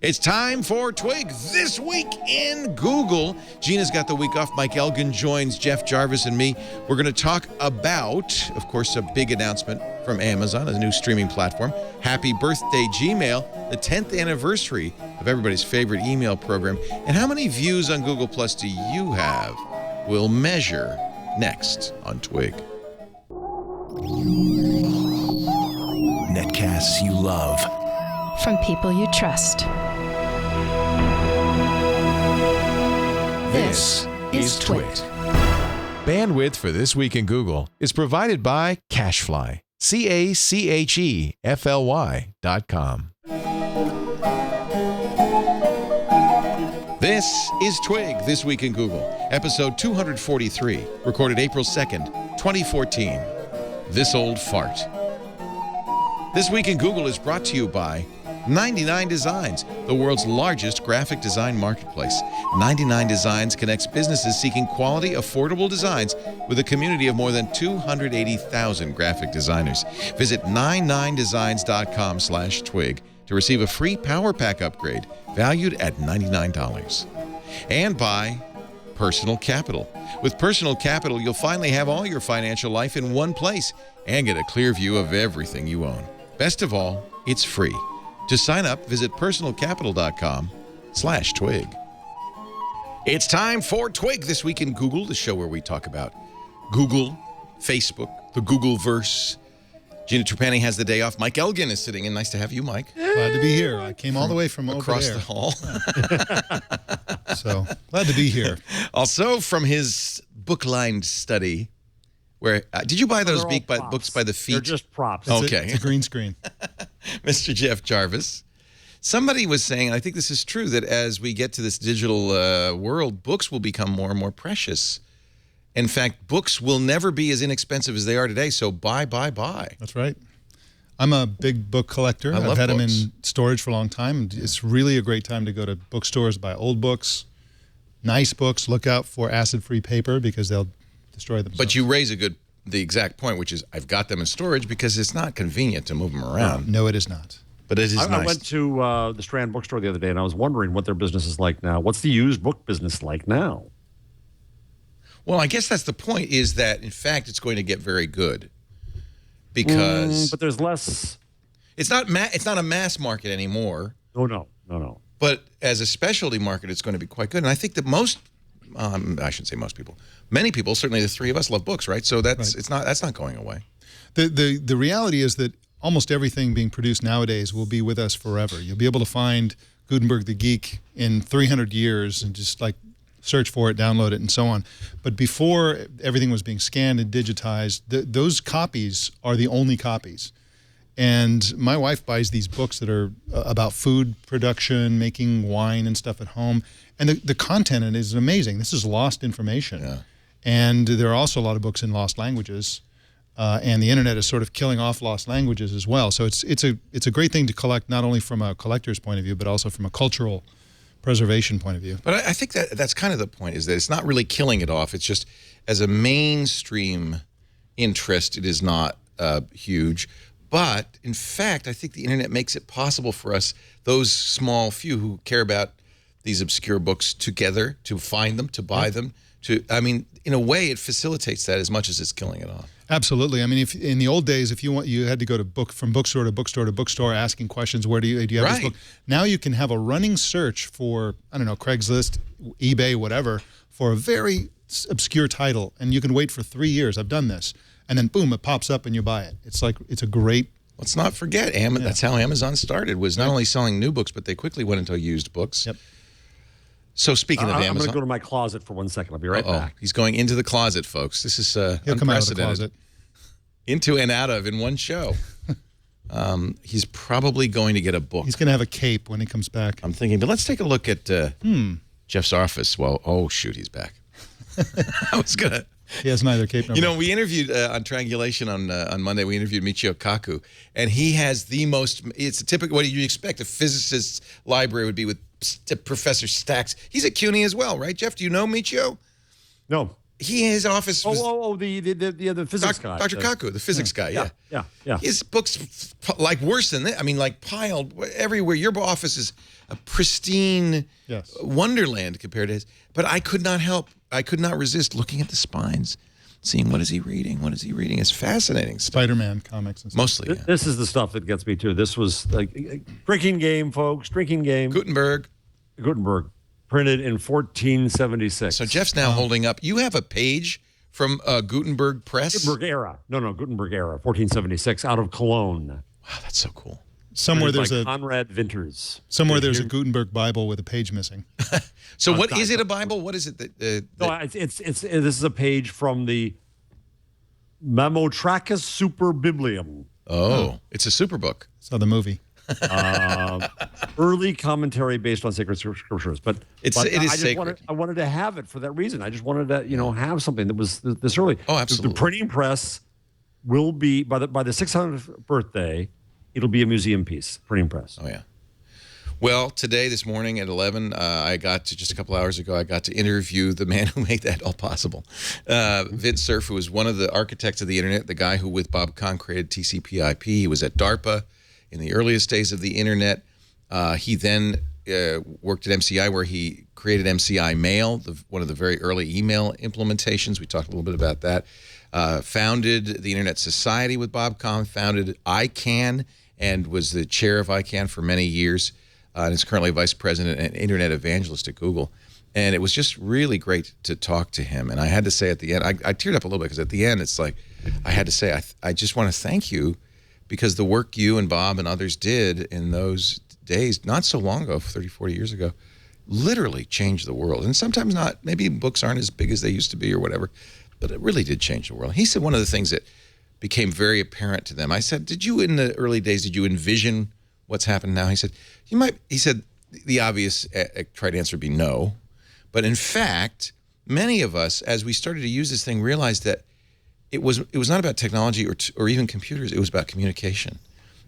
It's time for Twig This Week in Google. Gina's got the week off. Mike Elgin joins Jeff Jarvis and me. We're going to talk about, of course, a big announcement from Amazon, a new streaming platform. Happy birthday, Gmail, the 10th anniversary of everybody's favorite email program. And how many views on Google Plus do you have? We'll measure next on Twig. Netcasts you love. From people you trust. This is Twig. Bandwidth for This Week in Google is provided by Cachefly. CACHEFLY.com. This is Twig This Week in Google, episode 243, recorded April 2nd, 2014. This Old Fart. This Week in Google is brought to you by 99 Designs, the world's largest graphic design marketplace. 99 Designs connects businesses seeking quality, affordable designs with a community of more than 280,000 graphic designers. Visit 99designs.com/twig to receive a free Power Pack upgrade valued at $99. And by Personal Capital. With Personal Capital, you'll finally have all your financial life in one place and get a clear view of everything you own. Best of all, it's free. To sign up, visit personalcapital.com/twig. It's time for Twig This Week in Google, the show where we talk about Google, Facebook, the Googleverse. Gina Trapani has the day off. Mike Elgin is sitting in. Nice to have you, Mike. Glad to be here. I came all the way from across over the hall. So glad to be here. Also from his book-lined study, where did you buy those books by the feet? They're just props. Okay. It's a green screen. Mr. Jeff Jarvis. Somebody was saying, and I think this is true, that as we get to this digital world, books will become more and more precious. In fact, books will never be as inexpensive as they are today, so buy. That's right. I'm a big book collector. I've had them books. in storage for a long time. It's really a great time to go to bookstores, buy old books, nice books. Look out for acid-free paper because they'll destroy themselves. But you raise the exact point, which is I've got them in storage because it's not convenient to move them around. No, it is not. But it is nice. I went to the Strand bookstore the other day, and I was wondering what their business is like now. What's the used book business like now? Well, I guess that's the point, is that, in fact, it's going to get very good. Because but there's less. It's not a mass market anymore. No. But as a specialty market, it's going to be quite good. And I think that most, I shouldn't say most people, many people, certainly the three of us, love books, right? So that's not going away. The reality is that almost everything being produced nowadays will be with us forever. You'll be able to find Gutenberg the Geek in 300 years and just like search for it, download it, and so on. But before everything was being scanned and digitized, those copies are the only copies. And my wife buys these books that are about food production, making wine and stuff at home. And the content in it is amazing. This is lost information. Yeah. And there are also a lot of books in lost languages. And the internet is sort of killing off lost languages as well. So it's a great thing to collect, not only from a collector's point of view, but also from a cultural preservation point of view. But I think that's kind of the point, is that it's not really killing it off. It's just, as a mainstream interest, it is not huge. But, in fact, I think the internet makes it possible for us, those small few who care about these obscure books, together, to find them, to buy them. In a way, it facilitates that as much as it's killing it off. Absolutely. I mean, if in the old days, if you had to go from bookstore to bookstore to bookstore asking questions, where do you have this book? Now you can have a running search for, I don't know, Craigslist, eBay, whatever, for a very obscure title, and you can wait for 3 years. I've done this. And then, boom, it pops up and you buy it. It's a great... Let's not forget, that's how Amazon started, was not only selling new books, but they quickly went into used books. Yep. So speaking of Amazon... I'm going to go to my closet for 1 second. I'll be right back. He's going into the closet, folks. This is He'll come out of the closet. Into and out of in one show. He's probably going to get a book. He's going to have a cape when he comes back. I'm thinking, but let's take a look at Jeff's office. Well, oh, shoot, he's back. I was going to... He has neither cape nor... You know, we interviewed on Triangulation on Monday, we interviewed Michio Kaku, and he has the most... It's a typical... What do you expect? A physicist's library would be with Professor Stacks. He's at CUNY as well, right, Jeff? Do you know Michio? No. his office was The physics guy. Dr. Kaku, the physics guy. Yeah. His books like worse than that. I mean, like piled everywhere. Your office is a pristine wonderland compared to his. But I could not help. I could not resist looking at the spines, seeing what is he reading. What is he reading? It's fascinating stuff. Spider-Man comics and stuff. Mostly. This is the stuff that gets me too. This was like drinking game, folks. Drinking game. Gutenberg. Printed in 1476. So Jeff's now holding up. You have a page from Gutenberg Press? Gutenberg era. No, Gutenberg era, 1476, out of Cologne. Wow, that's so cool. Somewhere Printed there's by a Conrad Vinters. somewhere there's a Gutenberg Bible with a page missing. So what is it? A Bible? What is it? No, this is a page from the Mammotrachus Super Biblium. Oh, it's a super book. So the movie. Early commentary based on sacred scriptures, but it is sacred. I wanted to have it for that reason. I just wanted to, have something that was this early. Oh, absolutely. The printing press will be by the 600th birthday. It'll be a museum piece. Printing press. Oh yeah. Well, this morning at 11, I got to, just a couple hours ago, I got to interview the man who made that all possible. Vint Cerf, who was one of the architects of the internet, the guy who with Bob Kahn created TCP/IP. He was at DARPA in the earliest days of the internet. He then worked at MCI, where he created MCI Mail, one of the very early email implementations. We talked a little bit about that. Founded the Internet Society with Bob Kahn, founded ICANN, and was the chair of ICANN for many years, and is currently vice president and internet evangelist at Google. And it was just really great to talk to him. And I had to say at the end, I teared up a little bit, because at the end, it's like, I had to say, I just want to thank you, because the work you and Bob and others did in those days, not so long ago, 30, 40 years ago, literally changed the world. And sometimes not, maybe books aren't as big as they used to be or whatever, but it really did change the world. He said one of the things that became very apparent to them, I said, did you in the early days, did you envision what's happened now? He said, he said the obvious trite answer would be no. But in fact, many of us, as we started to use this thing, realized that it was not about technology or even computers. It was about communication.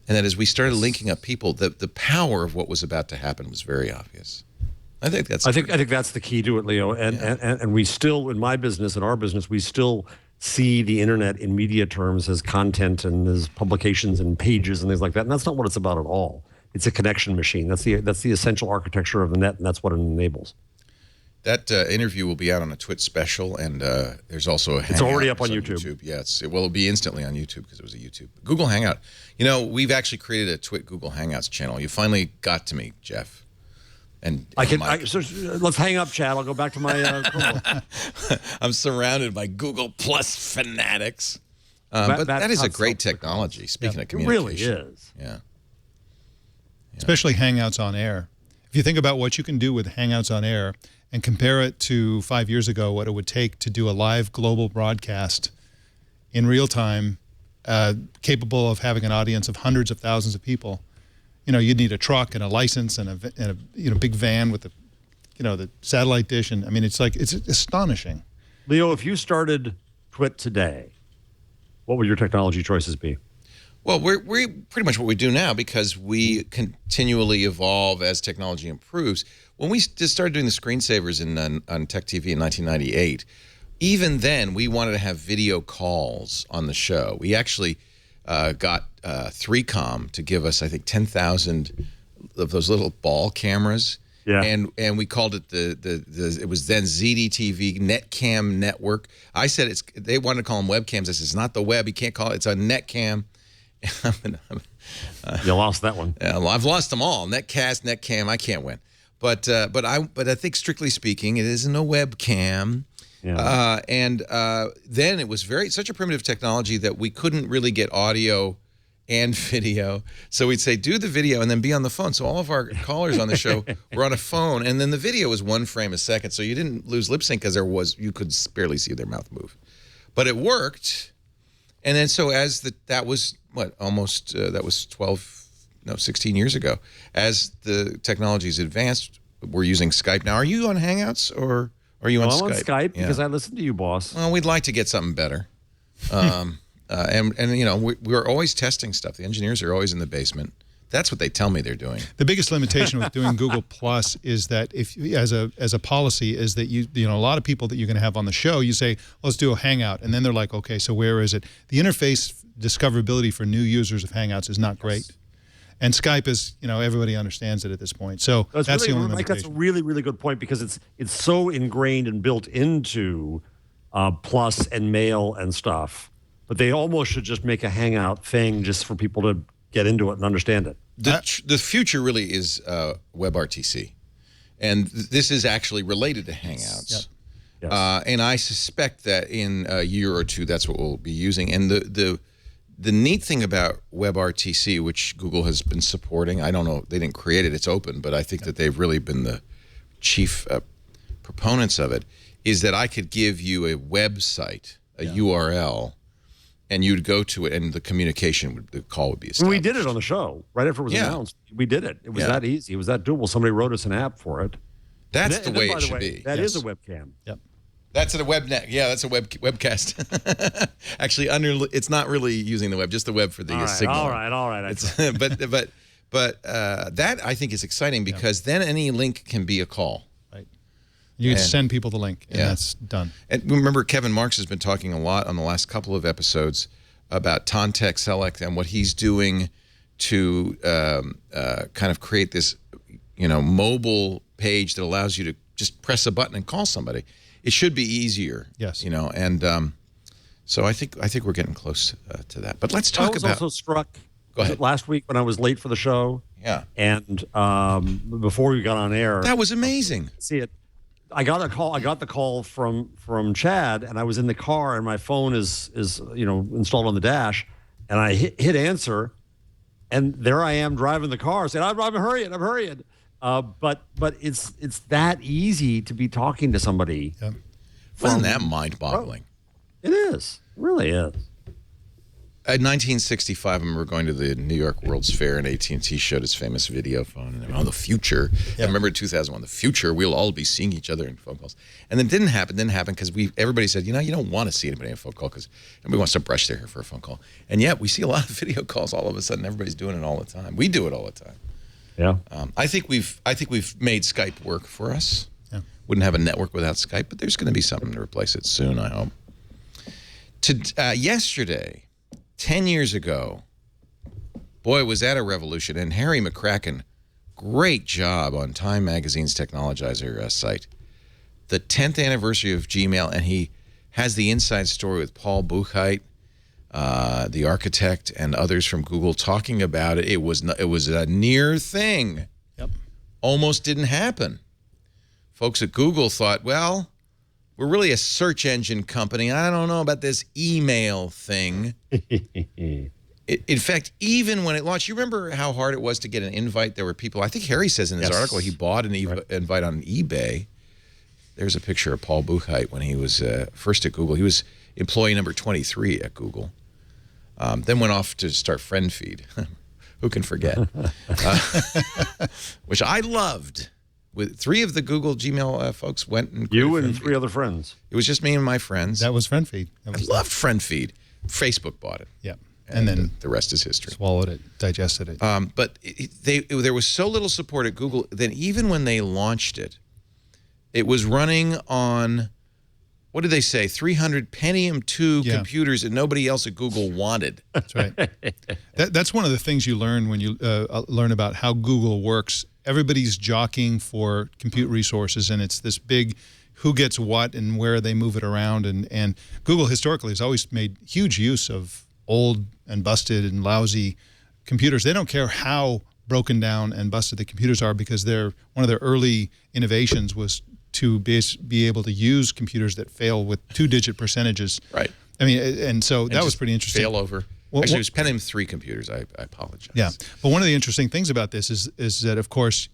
And that as we started linking up people, the power of what was about to happen was very obvious. I think that's the key to it, Leo. And we still, in my business, in our business, we still see the internet in media terms as content and as publications and pages and things like that. And that's not what it's about at all. It's a connection machine. That's the essential architecture of the net, and that's what it enables. That interview will be out on a Twit special, and there's also a Hangout. It's already up on YouTube. Yeah, it'll be instantly on YouTube, because it was a YouTube. Google Hangout. We've actually created a Twit Google Hangouts channel. You finally got to me, Jeff. And let's hang up, Chad. I'll go back to my. I'm surrounded by Google Plus fanatics. But that is a great technology. Speaking of communication, it really is. Yeah. Especially Hangouts on Air. If you think about what you can do with Hangouts on Air and compare it to 5 years ago, what it would take to do a live global broadcast in real time, capable of having an audience of hundreds of thousands of people, you'd need a truck and a license and a big van with the satellite dish. And I mean, it's astonishing. Leo, if you started Twit today, what would your technology choices be? Well, we're pretty much what we do now, because we continually evolve as technology improves. When we just started doing the screensavers on Tech TV in 1998, even then we wanted to have video calls on the show. We actually got 3Com to give us, I think, 10,000 of those little ball cameras. Yeah. And we called it it was then ZDTV Netcam Network. I said they wanted to call them webcams. I said, it's not the web. You can't call it. It's a Netcam. You lost that one. I've lost them all. Netcast, Netcam, I can't win. But I think, strictly speaking, it isn't a webcam. Yeah. Then it was such a primitive technology that we couldn't really get audio and video. So we'd say, do the video and then be on the phone. So all of our callers on the show were on a phone, and then the video was 1 frame a second. So you didn't lose lip sync, because you could barely see their mouth move. But it worked. And then so that was 16 years ago. As the technologies advanced, we're using Skype now. Are you on Hangouts, or are you on Skype? I'm on Skype because I listen to you, boss. Well, we'd like to get something better. We're always testing stuff. The engineers are always in the basement. That's what they tell me they're doing. The biggest limitation with doing Google Plus is that if as a policy is that you know a lot of people that you're going to have on the show, you say let's do a Hangout, and then they're like, okay, so where is it? The interface discoverability for new users of Hangouts is not great, and Skype is everybody understands it at this point. So that's really, the only Mike, limitation. that's a really, really good point because it's so ingrained and built into Plus and Mail and stuff, but they almost should just make a Hangout thing just for people to get into it and understand it. The future really is WebRTC, and this is actually related to Hangouts. Yep. Yes. And I suspect that in a year or two, that's what we'll be using. And the neat thing about WebRTC, which Google has been supporting, I don't know, they didn't create it, it's open, but I think that they've really been the chief proponents of it, is that I could give you a website, a URL, and you'd go to it, and the the call would be established. We did it on the show right after it was announced. We did it. It was that easy. It was that doable. Somebody wrote us an app for it. That's the way it should be. That is a webcam. Yep. That's a webnet. Yeah, that's a webcast. Actually, it's not really using the web, just the web for the signal. All right. But that I think is exciting because then any link can be a call. Right. You can send people the link, and that's done. And remember, Kevin Marks has been talking a lot on the last couple of episodes about Context Select and what he's doing to kind of create this, mobile page that allows you to just press a button and call somebody. It should be easier. Yes. And so I think we're getting close to that. But let's talk about. I was also struck last week when I was late for the show. Yeah. And before we got on air, that was amazing. See it. I got a call. I got the call from Chad, and I was in the car, and my phone is installed on the dash, and I hit answer, and there I am driving the car, saying I'm hurrying. But it's that easy to be talking to somebody. Yeah. Wasn't that mind-boggling? It is. It really is. In 1965, I remember going to the New York World's Fair, and AT&T showed its famous video phone. And the future. I remember 2001, the future, we'll all be seeing each other in phone calls. And then didn't happen because everybody said, you don't want to see anybody in a phone call because everybody wants to brush their hair for a phone call. And yet we see a lot of video calls all of a sudden. Everybody's doing it all the time. We do it all the time. Yeah. I think we've made Skype work for us. Yeah. Wouldn't have a network without Skype, but there's going to be something to replace it soon, I hope. Yesterday, 10 years ago, boy, was that a revolution. And Harry McCracken, great job on Time Magazine's Technologizer site. The 10th anniversary of Gmail, and he has the inside story with Paul Buchheit, the architect, and others from Google talking about it. It was a near thing. Yep. Almost didn't happen. Folks at Google thought, well, we're really a search engine company. I don't know about this email thing. In fact, even when it launched, you remember how hard it was to get an invite? There were people, I think Harry says in his article, he bought an invite on eBay. There's a picture of Paul Buchheit when he was first at Google. He was employee number 23 at Google. Then went off to start FriendFeed. Who can forget? Which I loved. With 3 of the Google Gmail folks went and you and 3 other friends. It was just me and my friends. That was FriendFeed. I loved FriendFeed. Facebook bought it. Yeah. And then the rest is history. Swallowed it, digested it. But there was so little support at Google that even when they launched it, it was running on, what did they say, 300 Pentium 2 computers that nobody else at Google wanted. That's right. That's one of the things you learn when you learn about how Google works. Everybody's jockeying for compute resources, and it's this big who gets what and where they move it around. And Google historically has always made huge use of old and busted and lousy computers. They don't care how broken down and busted the computers are because one of their early innovations was to be able to use computers that fail with 2-digit percentages. Right. I mean, and so that was pretty interesting. Fail over. Actually, it was Pentium 3 computers. I apologize. Yeah, but one of the interesting things about this is that, of course,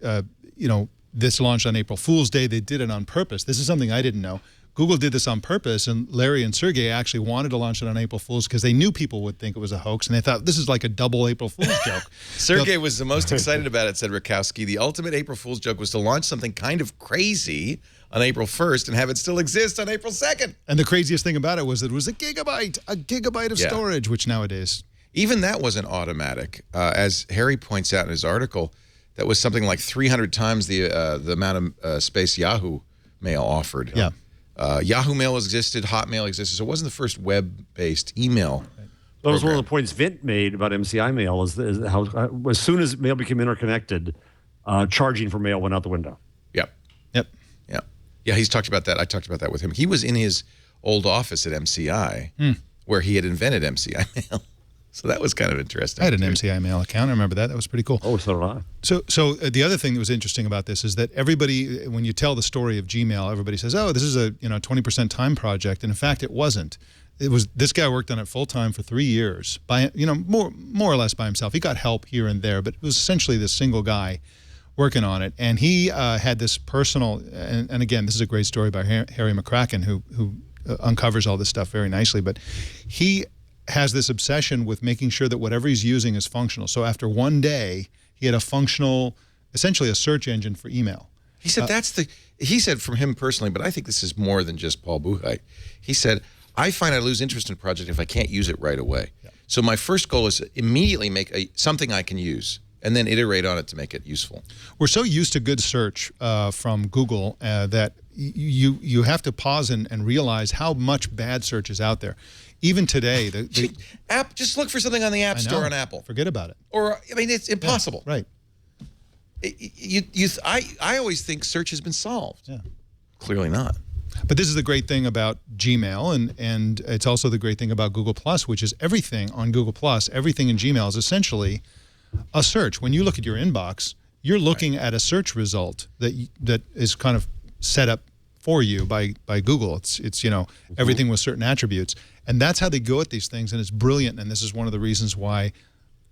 this launched on April Fool's Day. They did it on purpose. This is something I didn't know. Google did this on purpose, and Larry and Sergey actually wanted to launch it on April Fool's because they knew people would think it was a hoax, and they thought this is like a double April Fool's joke. Sergey was the most excited about it, said Rakowski. The ultimate April Fool's joke was to launch something kind of crazy on April 1st and have it still exist on April 2nd. And the craziest thing about it was that it was a gigabyte of storage, which nowadays... Even that wasn't automatic. As Harry points out in his article, that was something like 300 times the amount of space Yahoo Mail offered. Yeah. Yahoo Mail existed, Hotmail existed, so it wasn't the first web-based email. That was one of the points Vint made about MCI mail is how as soon as mail became interconnected, charging for mail went out the window. Yep. Yep. Yeah, he's talked about that. I talked about that with him. He was in his old office at MCI where he had invented MCI mail. So that was kind of interesting. I had an MCI mail account. I remember that. That was pretty cool. Oh, so did I. So the other thing that was interesting about this is that everybody, when you tell the story of Gmail, everybody says, "Oh, this is a 20% time project," and in fact, it wasn't. It was this guy worked on it full time for 3 years by more or less by himself. He got help here and there, but it was essentially this single guy working on it, and he had this personal. And again, this is a great story by Harry McCracken, who uncovers all this stuff very nicely. But he has this obsession with making sure that whatever he's using is functional. So after one day, he had a functional, essentially a search engine for email. He said he said from him personally, but I think this is more than just Paul Buchheit. He said, I find I lose interest in a project if I can't use it right away. Yeah. So my first goal is to immediately make something I can use and then iterate on it to make it useful. We're so used to good search from Google that you have to pause and realize how much bad search is out there. Even today, the app, just look for something on the App Store on Apple. Forget about it. Or, I mean, it's impossible. Yeah, right. I always think search has been solved. Yeah. Clearly not. But this is the great thing about Gmail, and it's also the great thing about Google+, which is everything on Google+, everything in Gmail is essentially a search. When you look at your inbox, you're looking at a search result that is kind of set up for you by Google. It's everything with certain attributes. And that's how they go at these things, and it's brilliant. And this is one of the reasons why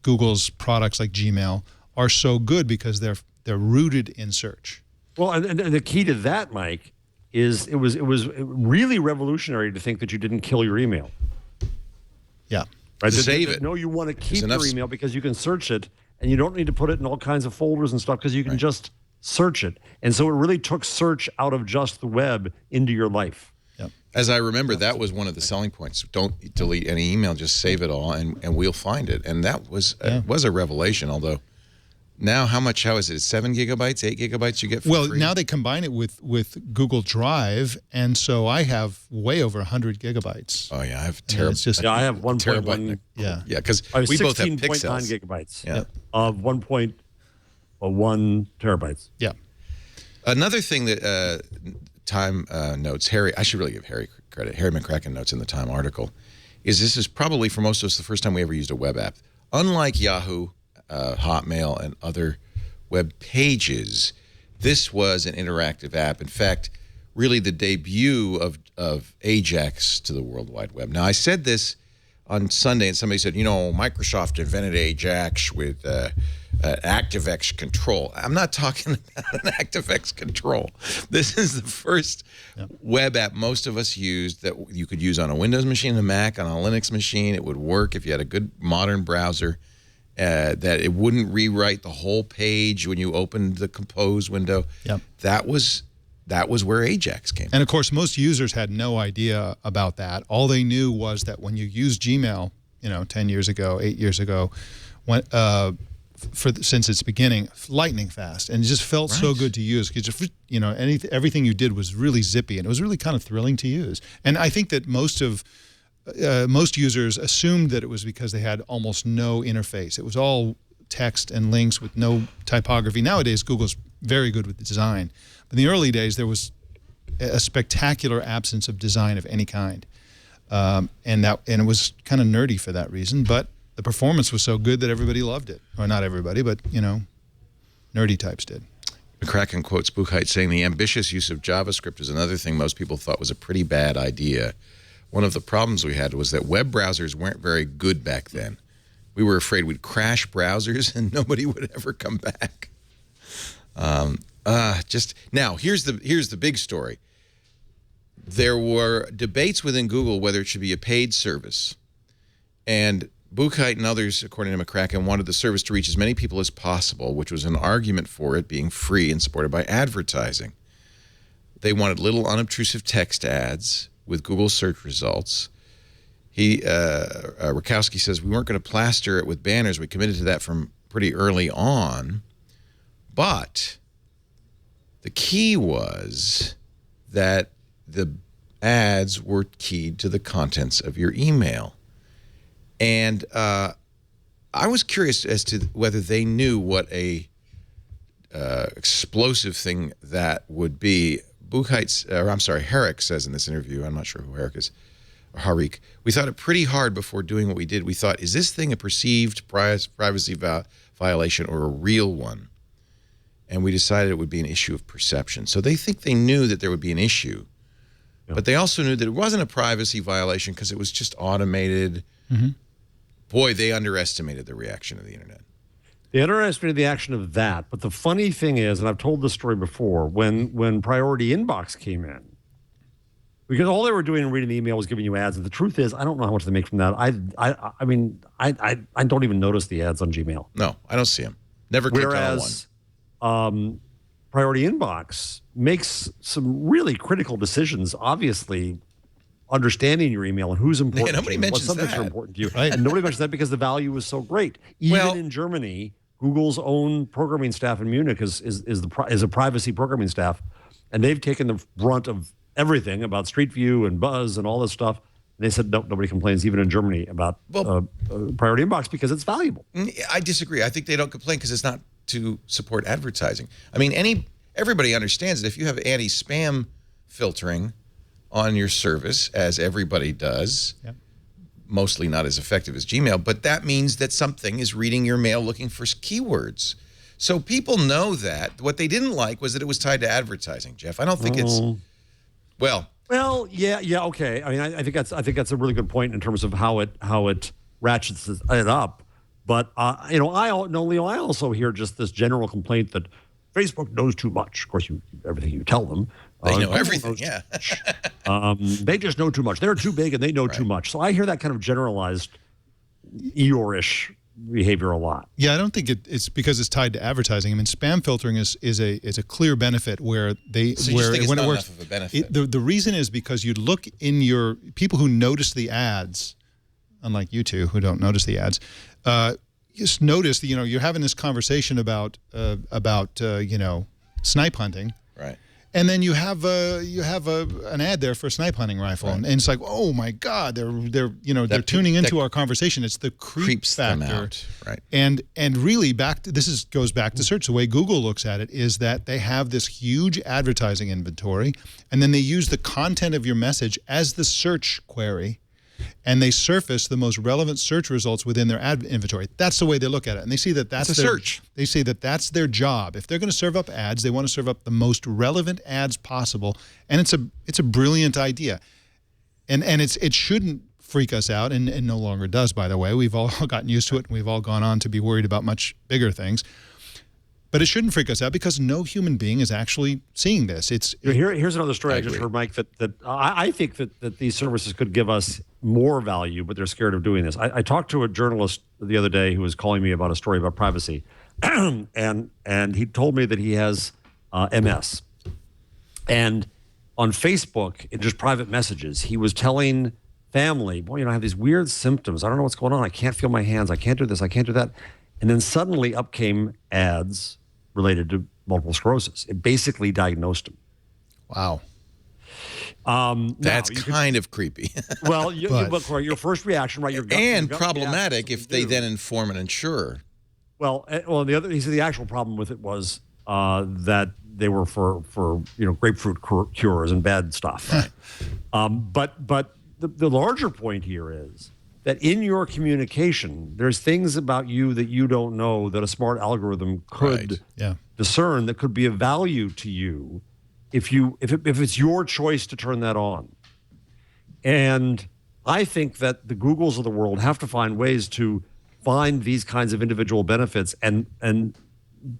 Google's products like Gmail are so good, because they're rooted in search. Well, and the key to that, Mike, is it was really revolutionary to think that you didn't kill your email. Yeah. Right? Save it. No, you want to keep your email because you can search it, and you don't need to put it in all kinds of folders and stuff because you can just search it. And so it really took search out of just the web into your life. As I remember, that was one of the selling points. Don't delete any email, just save it all, and we'll find it. And that was a revelation, although now how is it? 7 gigabytes, 8 gigabytes you get for free? Now they combine it with Google Drive, and so I have way over 100 gigabytes. Oh, yeah, I have I have 1.1. Yeah, because we both have pixels. 16.9 gigabytes Yeah. of 1.1 terabytes. Yeah. Another thing that Time notes, I should really give Harry credit, Harry McCracken notes in the Time article, is this is probably for most of us the first time we ever used a web app. Unlike Yahoo, Hotmail, and other web pages, this was an interactive app. In fact, really the debut of Ajax to the World Wide Web. Now, I said this on Sunday, and somebody said, Microsoft invented Ajax with ActiveX control. I'm not talking about an ActiveX control. This is the first web app most of us used that you could use on a Windows machine, a Mac, on a Linux machine. It would work if you had a good modern browser, that it wouldn't rewrite the whole page when you opened the Compose window. Yep. That was where Ajax came from. And of course, most users had no idea about that. All they knew was that when you used Gmail, 10 years ago, 8 years ago, when since its beginning, lightning fast, and it just felt so good to use. Because everything you did was really zippy, and it was really kind of thrilling to use. And I think that most users assumed that it was because they had almost no interface. It was all text and links with no typography. Nowadays, Google's very good with the design. But in the early days, there was a spectacular absence of design of any kind, and it was kind of nerdy for that reason. But the performance was so good that everybody loved it. Or not everybody, but, nerdy types did. McCracken quotes Buchheit saying the ambitious use of JavaScript is another thing most people thought was a pretty bad idea. One of the problems we had was that web browsers weren't very good back then. We were afraid we'd crash browsers and nobody would ever come back. Now, here's the big story. There were debates within Google whether it should be a paid service. And Buchheit and others, according to McCracken, wanted the service to reach as many people as possible, which was an argument for it being free and supported by advertising. They wanted little unobtrusive text ads with Google search results. Rakowski says, we weren't going to plaster it with banners. We committed to that from pretty early on. But the key was that the ads were keyed to the contents of your email. And I was curious as to whether they knew what a explosive thing that would be. Herrick says in this interview, I'm not sure who Herrick is, or Harik, we thought it pretty hard before doing what we did. We thought, is this thing a perceived privacy violation or a real one? And we decided it would be an issue of perception. So they think they knew that there would be an issue, but they also knew that it wasn't a privacy violation because it was just automated. Mm-hmm. Boy, they underestimated the reaction of the internet. They underestimated the action of that. But the funny thing is, and I've told this story before, when Priority Inbox came in, because all they were doing in reading the email was giving you ads. And the truth is, I don't know how much they make from that. I mean, I don't even notice the ads on Gmail. No, I don't see them. Never clicked on one. Priority Inbox makes some really critical decisions, obviously, understanding your email and who's important. Yeah, nobody to you, mentions what subjects that. are important to you. Right. And nobody mentions that because the value is so great. Even in Germany, Google's own programming staff in Munich is a privacy programming staff, and they've taken the brunt of everything about Street View and Buzz and all this stuff. And they said, no, nobody complains, even in Germany, about Priority Inbox because it's valuable. I disagree. I think they don't complain because it's not to support advertising. I mean, everybody understands that if you have anti-spam filtering on your service, as everybody does, mostly not as effective as Gmail, but that means that something is reading your mail looking for keywords. So people know that. What they didn't like was that it was tied to advertising, Jeff. I don't think it's, well, yeah, okay. I mean, I think that's a really good point in terms of how it ratchets it up. But I also hear just this general complaint that Facebook knows too much. Of course, everything you tell them. They know everything, yeah. They just know too much. They're too big and they know too much. So I hear that kind of generalized Eeyore-ish behavior a lot. Yeah, I don't think it's because it's tied to advertising. I mean, spam filtering is a clear benefit where they So you just think it's when not it works. enough of a benefit. The reason is because you look in your people who notice the ads, unlike you two who don't notice the ads. Just notice that you're having this conversation about snipe hunting, right? And then you have an ad there for a snipe hunting rifle, and it's like, oh my God, they're tuning into our conversation. It's the creeps factor, them out, right? And really goes back to search. The way Google looks at it is that they have this huge advertising inventory, and then they use the content of your message as the search query. And they surface the most relevant search results within their ad inventory. That's the way they look at it. And they see that that's their search. They say that that's their job. If they're going to serve up ads, they want to serve up the most relevant ads possible. And it's a brilliant idea. And it shouldn't freak us out, and no longer does, by the way. We've all gotten used to it, and we've all gone on to be worried about much bigger things. But it shouldn't freak us out because no human being is actually seeing this. Here's another story I just heard, Mike, that I think that these services could give us more value, but they're scared of doing this. I talked to a journalist the other day who was calling me about a story about privacy, and he told me that he has MS. And on Facebook, in just private messages, he was telling family, boy, I have these weird symptoms. I don't know what's going on. I can't feel my hands. I can't do this. I can't do that. And then suddenly up came ads related to multiple sclerosis. It basically diagnosed him. Wow. That's kind of creepy. Well, your first reaction, right? And problematic if they then inform an insurer. Well, he said the actual problem with it was that they were for grapefruit cures and bad stuff. Right. But the larger point here is that in your communication, there's things about you that you don't know that a smart algorithm could discern that could be of value to you if it's your choice to turn that on. And I think that the Googles of the world have to find ways to find these kinds of individual benefits and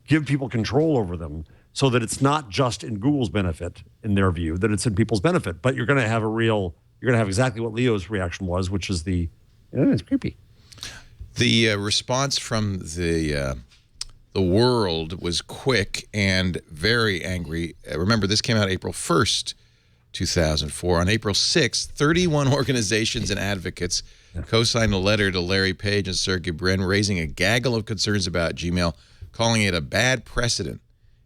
give people control over them so that it's not just in Google's benefit, in their view, that it's in people's benefit. But you're going to have exactly what Leo's reaction was, which is it's creepy. The response from the world was quick and very angry. Remember, this came out April 1st. 2004. On April 6th, 31 organizations and advocates co-signed a letter to Larry Page and Sergey Brin raising a gaggle of concerns about Gmail, calling it a bad precedent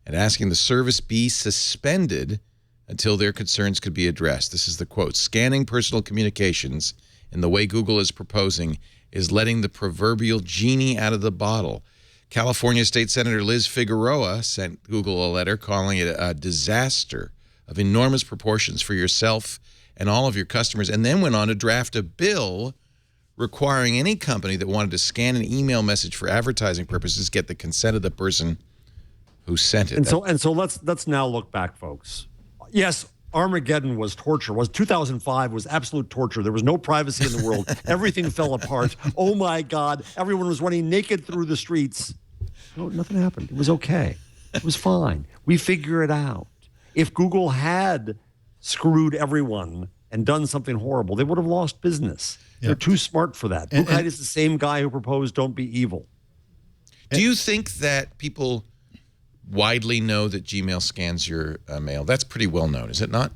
and asking the service be suspended until their concerns could be addressed. This is the quote: "Scanning personal communications in the way Google is proposing is letting the proverbial genie out of the bottle." California State Senator Liz Figueroa sent Google a letter calling it a disaster of enormous proportions for yourself and all of your customers, and then went on to draft a bill requiring any company that wanted to scan an email message for advertising purposes get the consent of the person who sent it. And so let's now look back, folks. Yes, Armageddon was torture. 2005 was absolute torture. There was no privacy in the world. Everything fell apart. Oh my God! Everyone was running naked through the streets. No, nothing happened. It was okay. It was fine. We figure it out. If Google had screwed everyone and done something horrible, they would have lost business. They're too smart for that. Buchheit is the same guy who proposed "Don't be evil." Do you think that people widely know that Gmail scans your mail? That's pretty well known, is it not?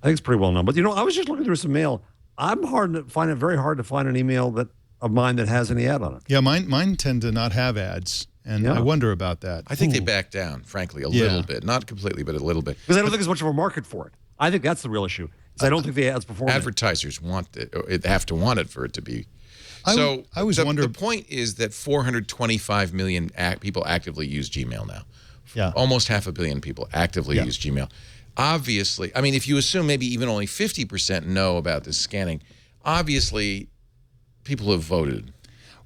I think it's pretty well known. But I was just looking through some mail. I'm find it very hard to find an email of mine that has any ad on it. Yeah, mine tend to not have ads, and I wonder about that. I think they back down, frankly, a little bit. Not completely, but a little bit. Because I don't think there's much of a market for it. I think that's the real issue. I don't think the ads perform. Advertisers want it, or they have to want it for it to be. I always wonder. The point is that 425 million people actively use Gmail now. Yeah. Almost 500 million people actively use Gmail. Obviously, I mean, if you assume maybe even only 50% know about this scanning, obviously people have voted.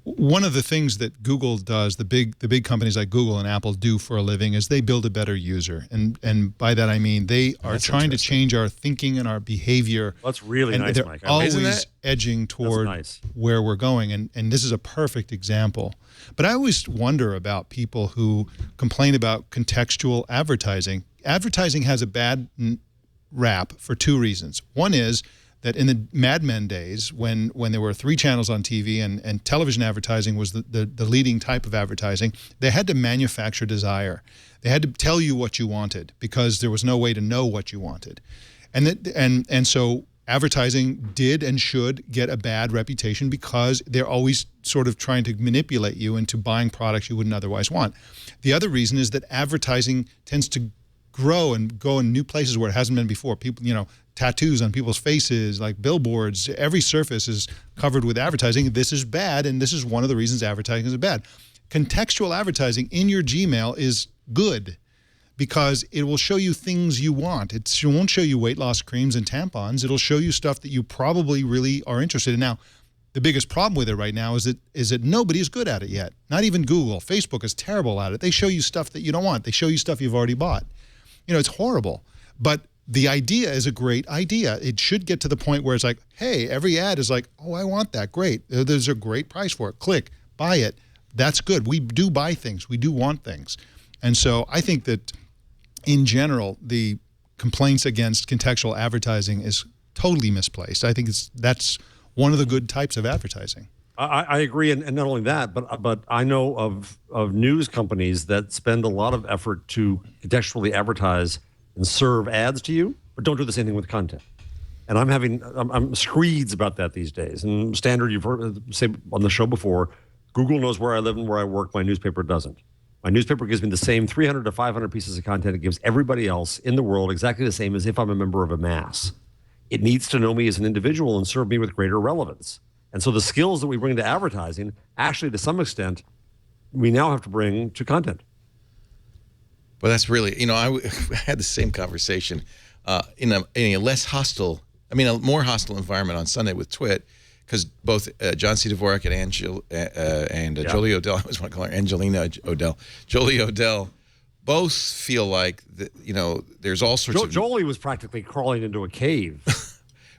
One of the things that Google does, the big companies like Google and Apple do for a living, is they build a better user, and by that I mean they are trying to change our thinking and our behavior. That's really nice, they're Mike. always edging toward where we're going, and this is a perfect example. But I always wonder about people who complain about contextual advertising. Advertising has a bad rap for two reasons. One is that in the Mad Men days, when there were 3 channels on TV and television advertising was the leading type of advertising, they had to manufacture desire. They had to tell you what you wanted because there was no way to know what you wanted. And so advertising did and should get a bad reputation because they're always sort of trying to manipulate you into buying products you wouldn't otherwise want. The other reason is that advertising tends to grow and go in new places where it hasn't been before. People, tattoos on people's faces, like billboards, every surface is covered with advertising. This is bad, and this is one of the reasons advertising is bad. Contextual advertising in your Gmail is good because it will show you things you want. It won't show you weight loss creams and tampons. It'll show you stuff that you probably really are interested in. Now, the biggest problem with it right now is that nobody is good at it yet. Not even Google. Facebook is terrible at it. They show you stuff that you don't want. They show you stuff you've already bought. It's horrible. But the idea is a great idea. It should get to the point where it's like, hey, every ad is like, oh, I want that. Great. There's a great price for it. Click, buy it. That's good. We do buy things. We do want things. And so I think that in general, the complaints against contextual advertising is totally misplaced. I think that's one of the good types of advertising. I agree, and not only that, but I know of news companies that spend a lot of effort to contextually advertise and serve ads to you, but don't do the same thing with content. And I'm screeds about that these days. And standard, you've heard say on the show before, Google knows where I live and where I work. My newspaper doesn't. My newspaper gives me the same 300 to 500 pieces of content it gives everybody else in the world, exactly the same as if I'm a member of a mass. It needs to know me as an individual and serve me with greater relevance. And so the skills that we bring to advertising, actually, to some extent, we now have to bring to content. Well, that's really, I had the same conversation in a less hostile, a more hostile environment on Sunday with Twit, because both John C. Dvorak and Jolie Odell, I always want to call her Angelina Odell, Jolie Odell, both feel like, there's all sorts of... Jolie was practically crawling into a cave.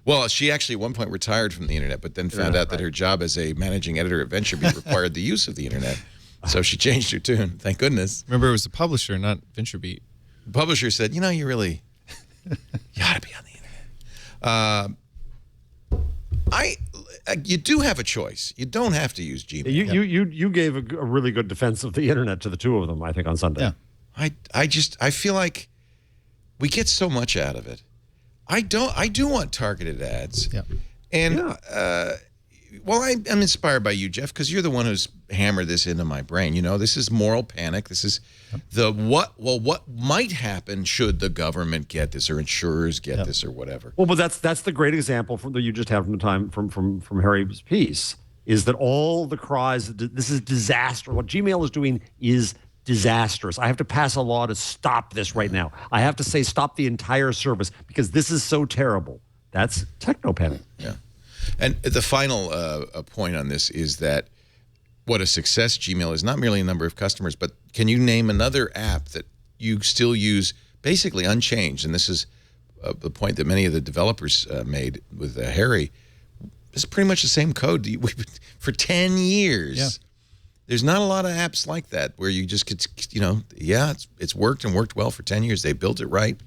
Well, she actually at one point retired from the internet, but then found out that her job as a managing editor at VentureBeat required the use of the internet. So she changed her tune. Thank goodness. Remember, it was the publisher, not VentureBeat. The publisher said, you ought to be on the internet. You do have a choice. You don't have to use Gmail. You gave a really good defense of the internet to the two of them, I think, on Sunday. Yeah. I feel like we get so much out of it. I do want targeted ads. Yeah. And well, I'm inspired by you, Jeff, because you're the one who's hammered this into my brain. You know, this is moral panic. This is what might happen should the government get this or insurers get this or whatever. Well, but that's the great example that you just had from the time from Harry's piece, is that all the cries, this is disaster. What Gmail is doing is disastrous. I have to pass a law to stop this right now. I have to say stop the entire service because this is so terrible. That's techno-panic. Yeah. And the final point on this is that what a success Gmail is, not merely a number of customers, but can you name another app that you still use basically unchanged? And this is the point that many of the developers made with Harry. It's pretty much the same code for 10 years. Yeah. There's not a lot of apps like that where you just get, you know, it's worked and worked well for 10 years. They built it right.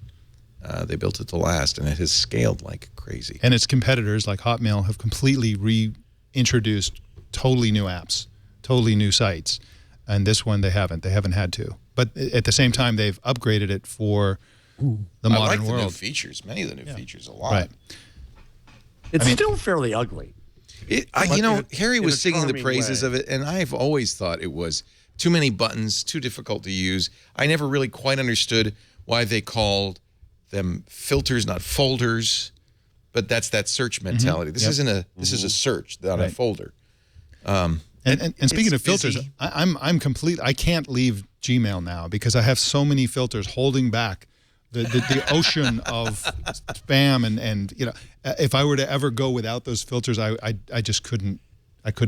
They built it to last, and it has scaled like crazy. And its competitors, like Hotmail, have completely reintroduced totally new apps, totally new sites. And this one, they haven't. They haven't had to. But at the same time, they've upgraded it for the modern I like world. The new features, many of the new features a lot. Right. It's still fairly ugly. You know, Harry was a singing the charming praises way. of it, and I've always thought it was too many buttons, too difficult to use. I never really quite understood why they called them filters, not folders. But that's that search mentality. This isn't a this is a search, not a folder. And speaking of filters, busy. I'm complete. I can't leave Gmail now because I have so many filters holding back the ocean of spam and you know, if I were to ever go without those filters, I just couldn't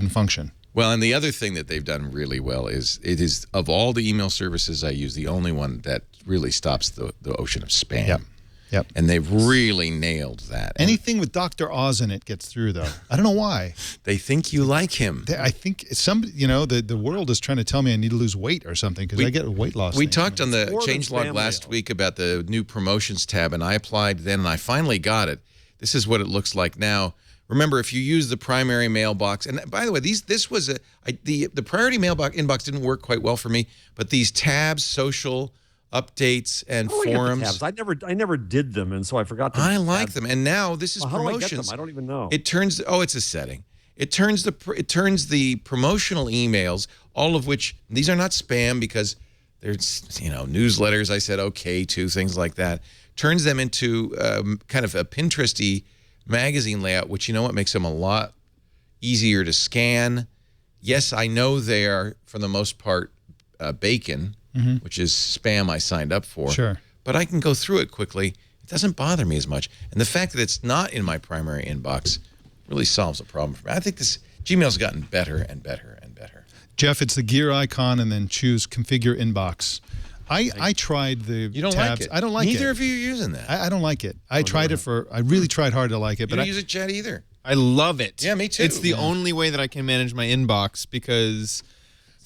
function. Well, and the other thing that they've done really well is it is, of all the email services I use, the only one that really stops the ocean of spam. Yep. And they've really nailed that. Anything with Dr. Oz in it gets through, though. I don't know why. They think you like him. I think the world is trying to tell me I need to lose weight or something because I get a weight loss. We thing. talked on the more than changelog spam last mail. week about the new promotions tab, and I applied then, and I finally got it. This is what it looks like now. Remember, if you use the primary mailbox, and by the way, this was the priority mailbox inbox didn't work quite well for me, but these tabs, social updates, and Oh, I get the forums. tabs. I never did them, and so I forgot to. I like them, and now this is Well, how do I get promotions. them? I don't even know. It turns. Oh, it's a setting. It turns the promotional emails, all of which these are not spam because there's newsletters. I said okay to things like that. Turns them into kind of a Pinteresty magazine layout, which what makes them a lot easier to scan. Yes, I know they are for the most part bacon. Which is spam I signed up for. Sure. But I can go through it quickly. It doesn't bother me as much. And the fact that it's not in my primary inbox really solves a problem for me. I think this Gmail's gotten better and better and better. Jeff, it's the gear icon and then choose configure inbox. I tried the You don't tabs. like it? I don't like it. Neither of you are using that. I don't like it. I really tried hard to like it, You but don't use it, Chad, either. I love it. Yeah, me too. It's the only way that I can manage my inbox because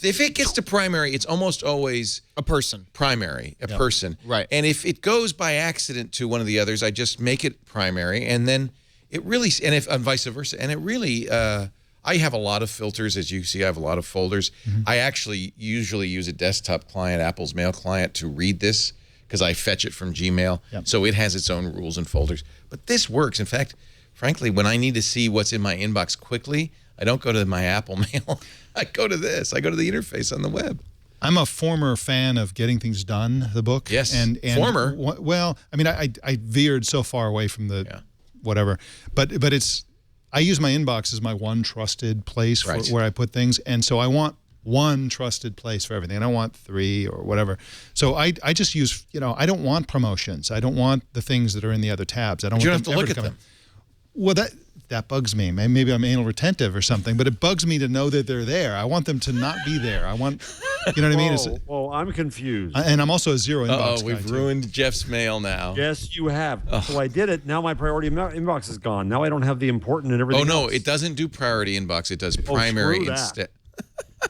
If it gets to primary, it's almost always a person. primary, a person. Right. And if it goes by accident to one of the others, I just make it primary, and then it really, and vice versa. And it really, I have a lot of filters, as you see. I have a lot of folders. I actually usually use a desktop client, Apple's mail client, to read this because I fetch it from Gmail. Yep. So it has its own rules and folders. But this works. In fact, frankly, when I need to see what's in my inbox quickly, I don't go to my Apple mail. I go to this. I go to the interface on the web. I'm a former fan of Getting Things Done, the book. Yes, and former. Well, I mean, I veered so far away from the whatever, but it's, I use my inbox as my one trusted place for, where I put things, and so I want one trusted place for everything. I don't want three or whatever. So I just use, I don't want promotions. I don't want the things that are in the other tabs. I don't. You don't want have to look at them. Well, that bugs me. Maybe I'm anal retentive or something, but it bugs me to know that they're there. I want them to not be there. I want, you know what I mean? Well, I'm confused. And I'm also a zero inbox guy, we've too. ruined Jeff's mail now. Yes, you have. So I did it. Now my priority inbox is gone. Now I don't have the important and everything. Oh, no, else. it doesn't do priority inbox. It does primary screw that. instead.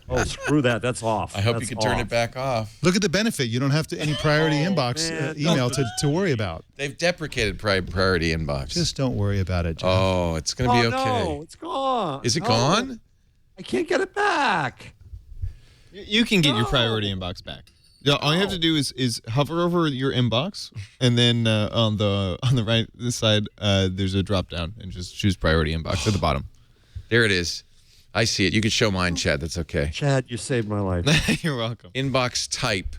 Oh, screw that. That's off. I hope That's you can turn off. it back off. Look at the benefit. You don't have to any priority inbox man. email to worry about. They've deprecated priority inbox. Just don't worry about it, Jeff. Oh, it's going to be okay. No, it's gone. Is it No. gone? I can't get it back. You can get your priority inbox back. Yeah, all you have to do is hover over your inbox, and then on the right side, there's a drop down, and just choose priority inbox at the bottom. There it is. I see it. You can show mine, Chad. That's okay. Chad, you saved my life. You're welcome. Inbox type,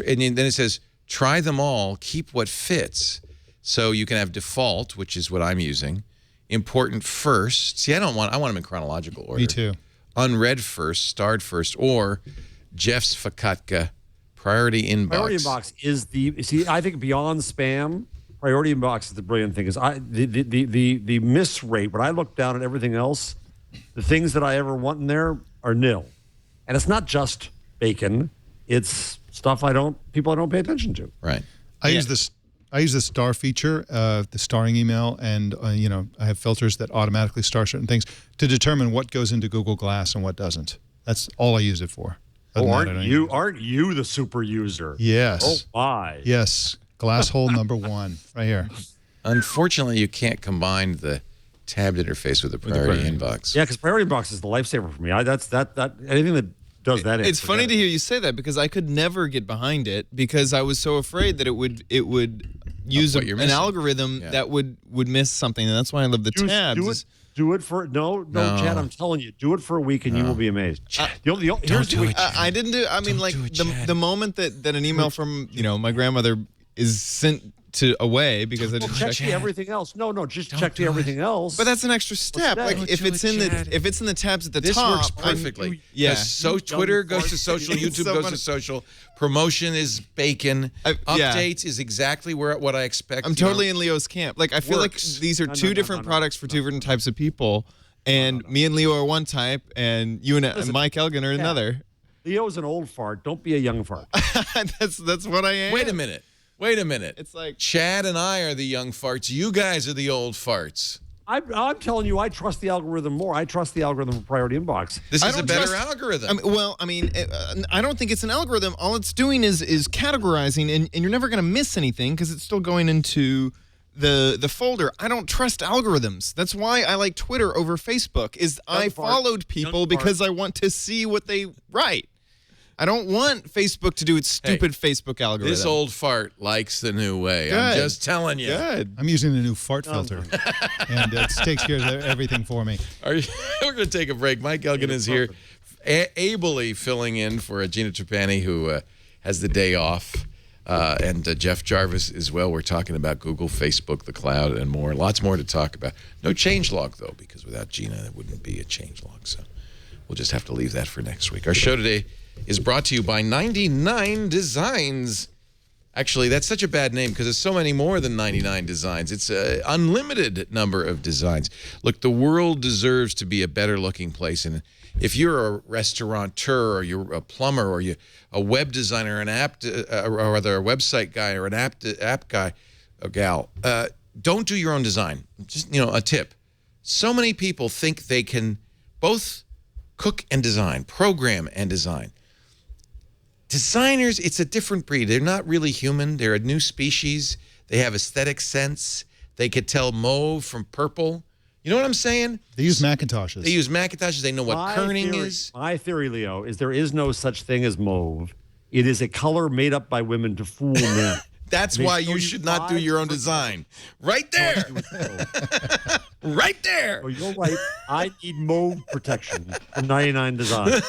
and then it says try them all. Keep what fits. So you can have default, which is what I'm using. Important first. See, I want them in chronological order. Me too. Unread first, starred first, or Jeff's Fakatka. Priority inbox. Priority inbox is I think beyond spam, priority inbox is the brilliant thing. Is the miss rate, when I look down at everything else, the things that I ever want in there are nil. And it's not just bacon, it's stuff people I don't pay attention to. Right. I use the star feature, the starring email, and I have filters that automatically star certain things to determine what goes into Google Glass and what doesn't. That's all I use it for. Aren't you the super user? Yes. Oh my. Yes. Glass hole number 1, right here. Unfortunately, you can't combine the tabbed interface with the priority inbox. Yeah, because priority inbox is the lifesaver for me. That anything that does that. It's funny to hear you say that, because I could never get behind it, because I was so afraid that it would use an algorithm that would miss something, and that's why I love the tabs. Do it for no, Chad. I'm telling you, do it for a week and you will be amazed. I didn't do. I mean, like the moment that an email from my grandmother is sent away because I didn't check the everything else. No, just check the everything else. But that's an extra step. Like if it's in the tabs at the top, this works perfectly. So Twitter goes to social, YouTube goes to social. Promotion is bacon. Updates is exactly what I expect. I'm totally in Leo's camp. Like I feel like these are two different products for two different types of people, and me and Leo are one type, and you and Mike Elgin are another. Leo's an old fart. Don't be a young fart. That's what I am. Wait a minute. It's like Chad and I are the young farts. You guys are the old farts. I'm telling you, I trust the algorithm more. I trust the algorithm for priority inbox. This is a better algorithm. I don't think it's an algorithm. All it's doing is categorizing, and you're never going to miss anything because it's still going into the folder. I don't trust algorithms. That's why I like Twitter over Facebook. I followed people because I want to see what they write. I don't want Facebook to do its stupid Facebook algorithm. This old fart likes the new way. Good. I'm just telling you. Good. I'm using the new fart filter, and it takes care of everything for me. We're going to take a break. Mike Elgin is here, ably filling in for Gina Trapani, who has the day off, and Jeff Jarvis as well. We're talking about Google, Facebook, the cloud, and more. Lots more to talk about. No changelog, though, because without Gina, there wouldn't be a changelog. So we'll just have to leave that for next week. Our show today is brought to you by 99 Designs. Actually, that's such a bad name because there's so many more than 99 designs. It's an unlimited number of designs. Look, the world deserves to be a better looking place. And if you're a restaurateur or you're a plumber or you're a web designer, an app, or rather a website guy or an app guy or gal, don't do your own design. Just, a tip. So many people think they can both cook and design, program and design. Designers, it's a different breed. They're not really human. They're a new species. They have aesthetic sense. They could tell mauve from purple. You know what I'm saying? They use Macintoshes. They use Macintoshes. They know what kerning is. My theory, Leo, is there is no such thing as mauve. It is a color made up by women to fool men. That's why you should not do your own design. Right there. Right there. Oh, you're right. I need mauve protection from 99 Designs.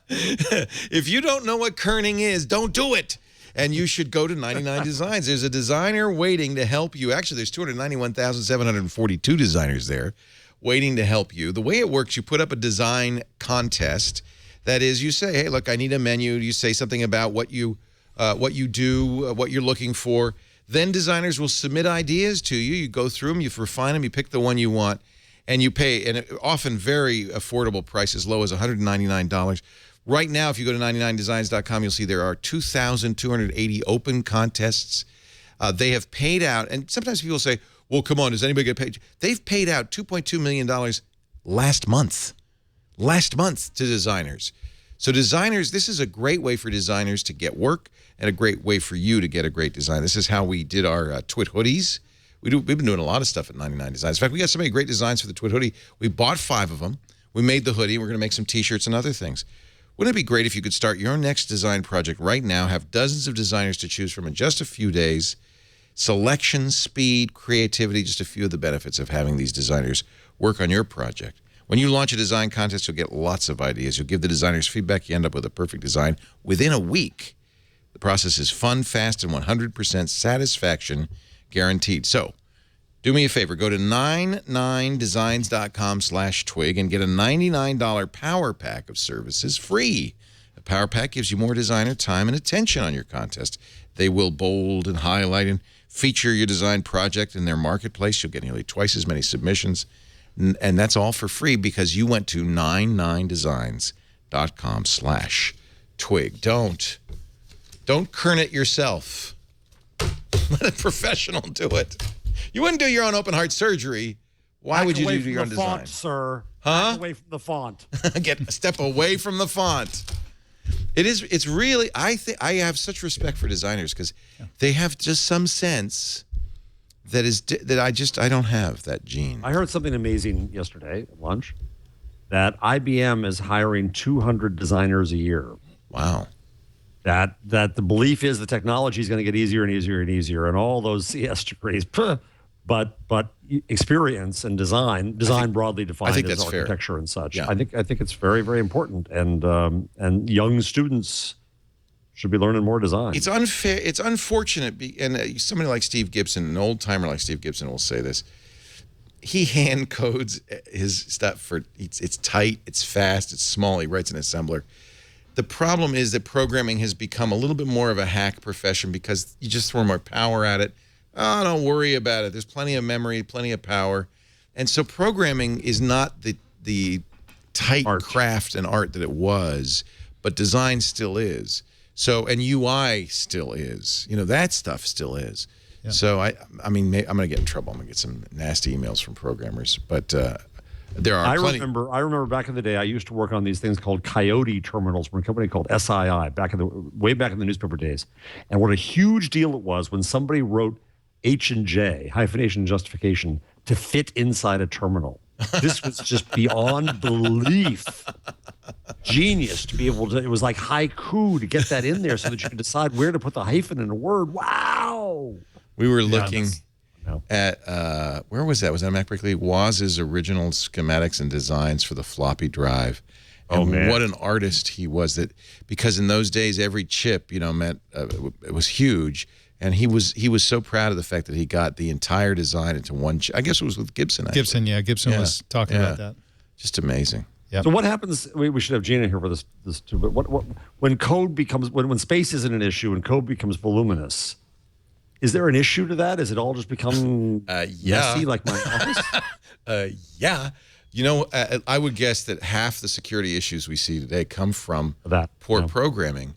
If you don't know what kerning is, don't do it. And you should go to 99 Designs. There's a designer waiting to help you. Actually, there's 291,742 designers there waiting to help you. The way it works, you put up a design contest. That is, you say, hey, look, I need a menu. You say something about what you do, what you're looking for. Then designers will submit ideas to you. You go through them, you refine them, you pick the one you want, and you pay an often very affordable price, as low as $199. Right now, if you go to 99designs.com, you'll see there are 2,280 open contests. They have paid out, and sometimes people say, well, come on, does anybody get paid? They've paid out $2.2 million last month to designers. So designers, this is a great way for designers to get work and a great way for you to get a great design. This is how we did our Twit hoodies. We've been doing a lot of stuff at 99 Designs. In fact, we got so many great designs for the Twit hoodie. We bought 5 of them. We made the hoodie. We're going to make some T-shirts and other things. Wouldn't it be great if you could start your next design project right now, have dozens of designers to choose from in just a few days? Selection, speed, creativity, just a few of the benefits of having these designers work on your project. When you launch a design contest, you'll get lots of ideas. You'll give the designers feedback. You end up with a perfect design within a week. The process is fun, fast, and 100% satisfaction guaranteed. So, do me a favor. Go to 99designs.com/twig and get a $99 power pack of services free. A power pack gives you more designer time and attention on your contest. They will bold and highlight and feature your design project in their marketplace. You'll get nearly twice as many submissions. And that's all for free because you went to 99designs.com/twig. Don't kern it yourself. Let a professional do it. You wouldn't do your own open heart surgery. Why would you do your own design? Font, sir. Huh? Back away from the font. Get a step away from the font. It's really, I have such respect for designers because they have just some sense that I don't have that gene. I heard something amazing yesterday at lunch, that IBM is hiring 200 designers a year. Wow. That the belief is the technology is going to get easier and easier and easier, and all those CS degrees, but experience and design broadly defined as architecture and such. Yeah. I think it's very, very important, and young students should be learning more design. It's unfair. It's unfortunate, and somebody like Steve Gibson, an old timer like Steve Gibson, will say this. He hand codes his stuff it's tight, it's fast, it's small. He writes an assembler. The problem is that programming has become a little bit more of a hack profession because you just throw more power at it. Oh, don't worry about it. There's plenty of memory, plenty of power. And so programming is not the tight craft and art that it was, but design still is. So, and UI still is. That stuff still is. Yeah. So, I mean, I'm going to get in trouble. I'm going to get some nasty emails from programmers. But there are plenty. I remember back in the day, I used to work on these things called Coyote terminals from a company called SII, way back in the newspaper days. And what a huge deal it was when somebody wrote H&J, hyphenation and justification, to fit inside a terminal. This was just beyond belief. Genius to be able to, it was like haiku to get that in there so that you could decide where to put the hyphen in a word. Wow. We were looking at, where was that? Was that MacBreak League? Woz's original schematics and designs for the floppy drive. And what an artist he was, because in those days, every chip, meant, it was huge. And he was so proud of the fact that he got the entire design into one chip. I guess it was with Gibson. Gibson was talking about that. Just amazing. Yep. So what happens? We should have Gina here for this too. But when code becomes when space isn't an issue and code becomes voluminous, is there an issue to that? Is it all just become messy like my office? Yeah. I would guess that half the security issues we see today come from poor programming.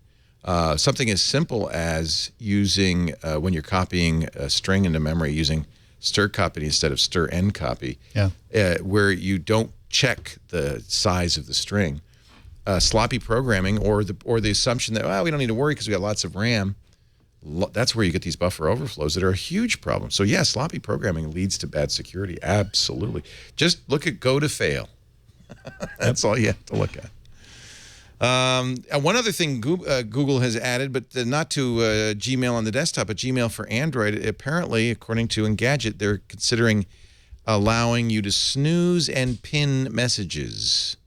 Something as simple as using, when you're copying a string into memory, using stir copy instead of stir end copy, where you don't check the size of the string. Sloppy programming or the assumption that, we don't need to worry because we got lots of RAM. That's where you get these buffer overflows that are a huge problem. So, sloppy programming leads to bad security. Absolutely. Just look at go to fail. That's all you have to look at. One other thing Google has added, but not to Gmail on the desktop, but Gmail for Android. Apparently, according to Engadget, they're considering allowing you to snooze and pin messages.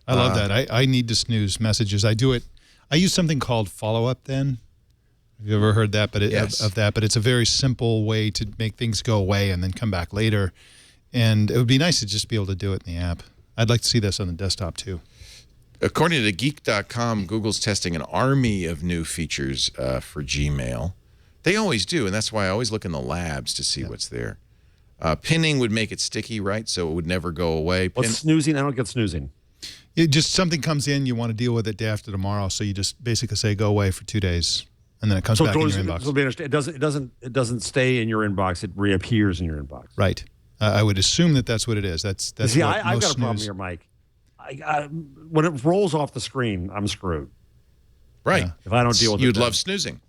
I love that. I need to snooze messages. I do it. I use something called follow up then. Have you ever heard that? But of that, but it's a very simple way to make things go away and then come back later. And it would be nice to just be able to do it in the app. I'd like to see this on the desktop too. According to Geek.com, Google's testing an army of new features for Gmail. They always do, and that's why I always look in the labs to see what's there. Pinning would make it sticky, right? So it would never go away. What's snoozing? I don't get snoozing. It just something comes in, you want to deal with it day after tomorrow, so you just basically say go away for 2 days, and then it comes back in your inbox. So it doesn't stay in your inbox. It reappears in your inbox. Right. I would assume that's what it is. That's See, what I've most got a problem here, Mike. When it rolls off the screen, I'm screwed. Right. Yeah. If I don't deal with it. You'd love snoozing.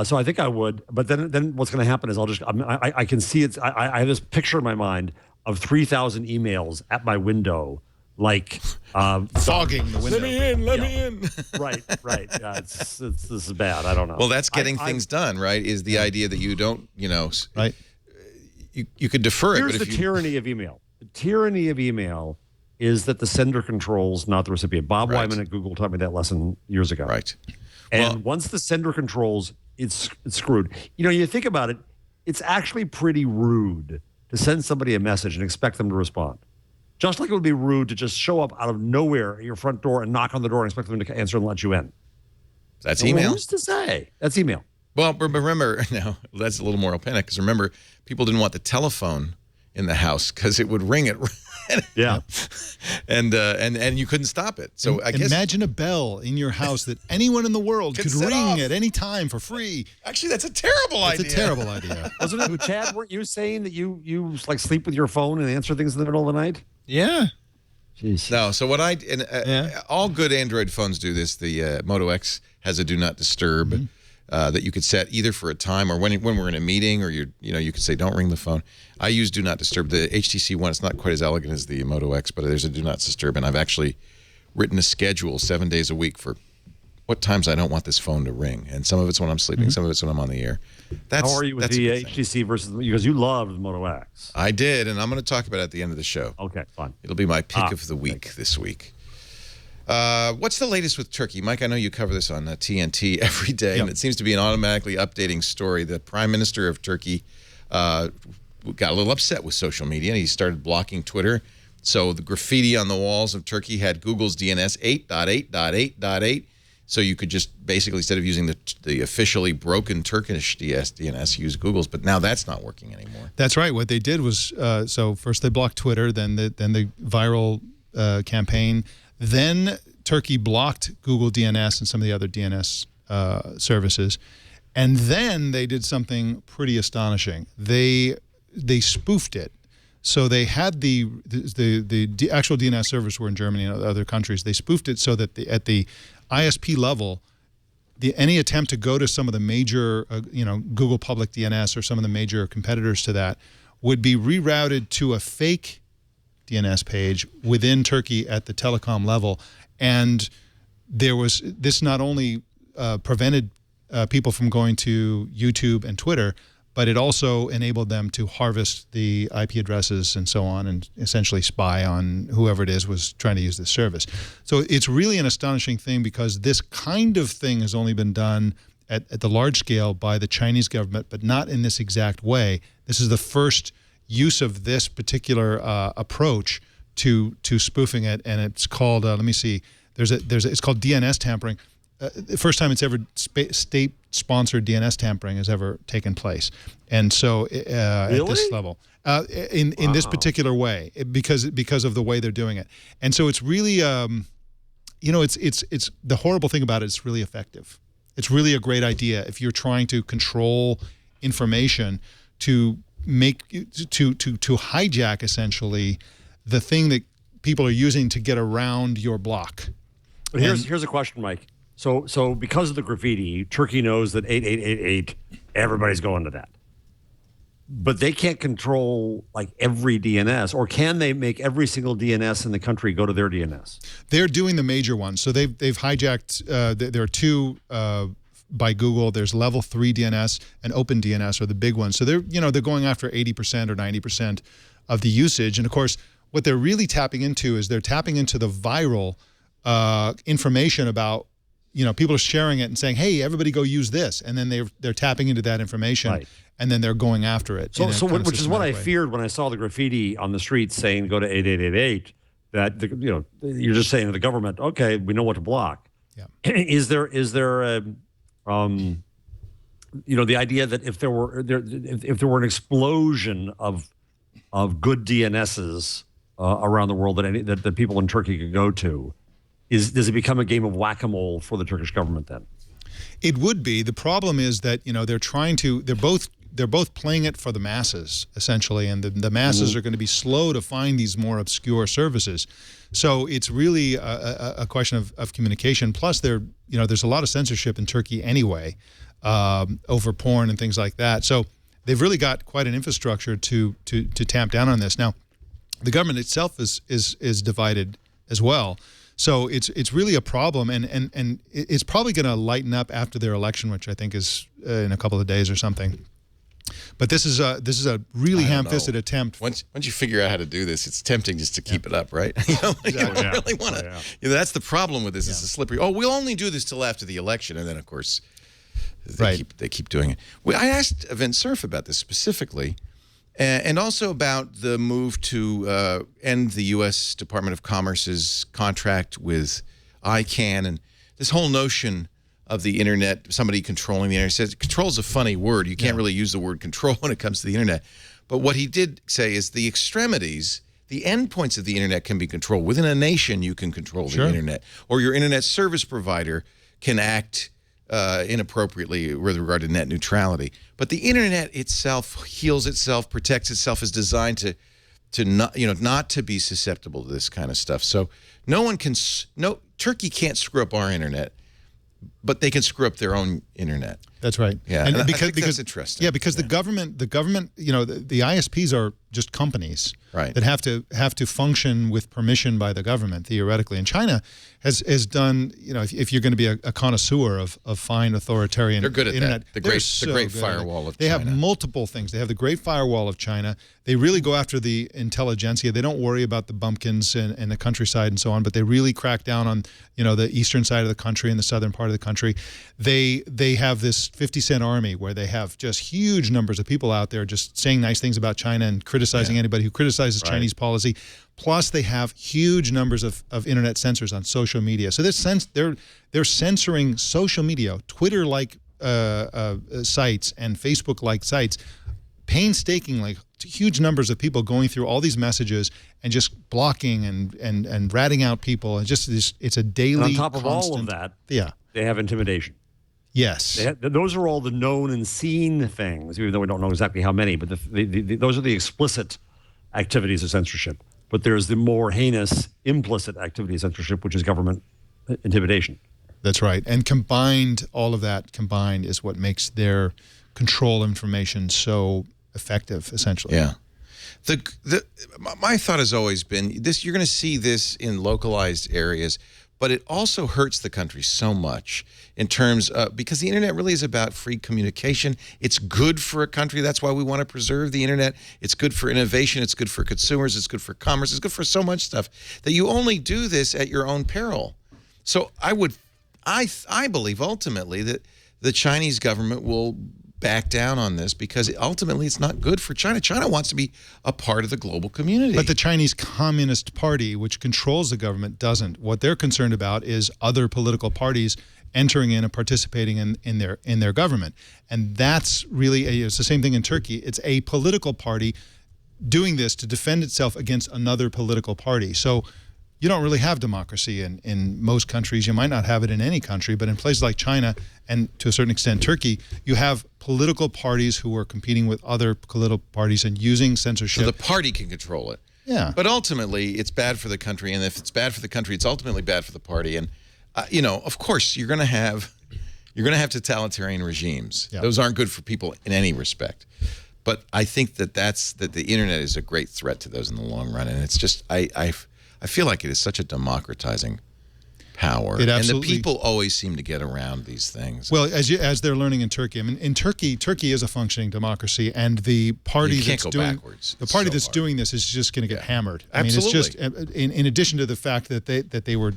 So I think I would, but then what's going to happen is I can see it. I have this picture in my mind of 3,000 emails at my window like fogging the window. Let me in. Right. Yeah, this is bad. I don't know. Well, that's getting things done, right? Is the idea that you don't, Right. You could defer it. Here's but the tyranny of email. The tyranny of email is that the sender controls, not the recipient. Bob Right. Wyman at Google taught me that lesson years ago. Right. And once the sender controls, it's screwed. You think about it, it's actually pretty rude to send somebody a message and expect them to respond. Just like it would be rude to just show up out of nowhere at your front door and knock on the door and expect them to answer and let you in. That's Well, email. who's to say? That's email. Well, remember, now that's a little more panic because remember, people didn't want the telephone in the house because it would ring it. Yeah. and you couldn't stop it. So I guess imagine a bell in your house that anyone in the world could set ring off. at any time for free. actually that's a terrible idea. It's a terrible idea. Wasn't it, Chad, weren't you saying that you like sleep with your phone and answer things in the middle of the night? Yeah. Jeez. No, so what all good Android phones do this. The Moto X has a do not disturb that you could set either for a time or when we're in a meeting, or you could say don't ring the phone. I use do not disturb. The HTC one, it's not quite as elegant as the Moto X, but there's a do not disturb, and I've actually written a schedule 7 days a week for what times I don't want this phone to ring, and some of it's when I'm sleeping, some of it's when I'm on the air. How are you with the HTC versus, because you loved the Moto X? I did, and I'm going to talk about it at the end of the show. Okay, fine. It'll be my pick of the week this week. What's the latest with Turkey? Mike, I know you cover this on TNT every day, and it seems to be an automatically updating story. The Prime Minister of Turkey got a little upset with social media, and he started blocking Twitter. So the graffiti on the walls of Turkey had Google's DNS 8.8.8.8. So you could just basically, instead of using the officially broken Turkish DNS, use Google's. But now that's not working anymore. That's right. What they did was, so first they blocked Twitter, then the viral campaign. Then Turkey blocked Google DNS and some of the other DNS services. And then they did something pretty astonishing. They spoofed it. So they had the actual DNS servers were in Germany and other countries. They spoofed it so that at the ISP level, any attempt to go to some of the major, Google Public DNS or some of the major competitors to that would be rerouted to a fake DNS page within Turkey at the telecom level. And this not only prevented people from going to YouTube and Twitter, but it also enabled them to harvest the IP addresses and so on and essentially spy on whoever it is was trying to use this service. So it's really an astonishing thing because this kind of thing has only been done at the large scale by the Chinese government, but not in this exact way. This is the first use of this particular approach to spoofing it, and it's called, let me see, it's called DNS tampering. The first time it's ever state-sponsored DNS tampering has ever taken place, and so at this level, in this particular way, because of the way they're doing it, and so it's really, it's the horrible thing about it. It's really effective. It's really a great idea if you're trying to control information to make to hijack essentially the thing that people are using to get around your block. But here's a question, Mike. So because of the graffiti, Turkey knows that 8888, everybody's going to that. But they can't control like every DNS, or can they make every single DNS in the country go to their DNS? They're doing the major ones. So they've hijacked. There are two by Google. There's level 3 DNS and Open DNS are the big ones. So they're going after 80% or 90% of the usage. And of course, what they're really tapping into is they're tapping into the viral information about. People are sharing it and saying, "Hey, everybody, go use this," and then they're tapping into that information, right. And then they're going after it. Which is what I feared when I saw the graffiti on the streets saying "Go to 8888." That you're just saying to the government, "Okay, we know what to block." Yeah. Is there the idea that if there were an explosion of good DNSs around the world that people in Turkey could go to? Does it become a game of whack-a-mole for the Turkish government then? It would be. The problem is that they're both playing it for the masses essentially, and the masses are going to be slow to find these more obscure services. So it's really a question of communication. Plus, there's a lot of censorship in Turkey anyway over porn and things like that. So they've really got quite an infrastructure to tamp down on this. Now, the government itself is divided as well. So it's really a problem, and it's probably going to lighten up after their election, which I think is in a couple of days or something. But this is a really ham-fisted attempt. Once you figure out how to do this, it's tempting just to keep it up, right? You don't really want to. That's the problem with this. It's a slippery. Oh, we'll only do this till after the election, and then of course they keep doing it. I asked Vince Cerf about this specifically, and also about the move to end the U.S. Department of Commerce's contract with ICANN, and this whole notion of the internet, somebody controlling the internet. He says control is a funny word. You can't really use the word control when it comes to the internet. But what he did say is the extremities, the endpoints of the internet can be controlled. Within a nation, you can control the internet. Or your internet service provider can act inappropriately with regard to net neutrality. But the internet itself heals itself, protects itself, is designed to not to be susceptible to this kind of stuff. So Turkey can't screw up our internet, but they can screw up their own internet. That's right. Yeah, and I because think that's interesting. Yeah, because the government, the ISPs are just companies that have to function with permission by the government theoretically. And China has done, if you're going to be a connoisseur of fine authoritarian they're good at internet, that. The great firewall of China. They have multiple things. They have the Great Firewall of China. They really go after the intelligentsia. They don't worry about the bumpkins and the countryside and so on, but they really crack down on the eastern side of the country and the southern part of the country. They have this 50-cent army where they have just huge numbers of people out there just saying nice things about China and criticizing anybody who criticizes Chinese policy. Plus, they have huge numbers of internet censors on social media. So they're censoring social media, Twitter-like sites and Facebook-like sites, painstakingly, huge numbers of people going through all these messages and just blocking and ratting out people. And it's a daily. And on top of all of that, they have intimidation. Yes. Those are all the known and seen things, even though we don't know exactly how many, but those are the explicit activities of censorship. But there's the more heinous implicit activity of censorship, which is government intimidation. That's right. And all of that combined is what makes their control information so effective, essentially. Yeah. My thought has always been this: you're going to see this in localized areas, but it also hurts the country so much in terms of, because the internet really is about free communication. It's good for a country. That's why we want to preserve the internet. It's good for innovation. It's good for consumers. It's good for commerce. It's good for so much stuff that you only do this at your own peril. So I believe ultimately that the Chinese government will back down on this because ultimately it's not good for China. China wants to be a part of the global community. But the Chinese Communist Party, which controls the government, doesn't. What they're concerned about is other political parties entering in and participating in their government. And that's really, it's the same thing in Turkey. It's a political party doing this to defend itself against another political party. So you don't really have democracy in most countries. You might not have it in any country, but in places like China and to a certain extent Turkey, you have political parties who are competing with other political parties and using censorship. So the party can control it. Yeah. But ultimately, it's bad for the country, and if it's bad for the country, it's ultimately bad for the party. And of course, you're going to have totalitarian regimes. Yeah. Those aren't good for people in any respect. But I think that the internet is a great threat to those in the long run, and it's just I feel like it is such a democratizing power. It absolutely, and the people always seem to get around these things. Well, as they're learning in Turkey. I mean, in Turkey is a functioning democracy, and the party that's doing this is just going to get hammered. I mean, it's just in addition to the fact that they were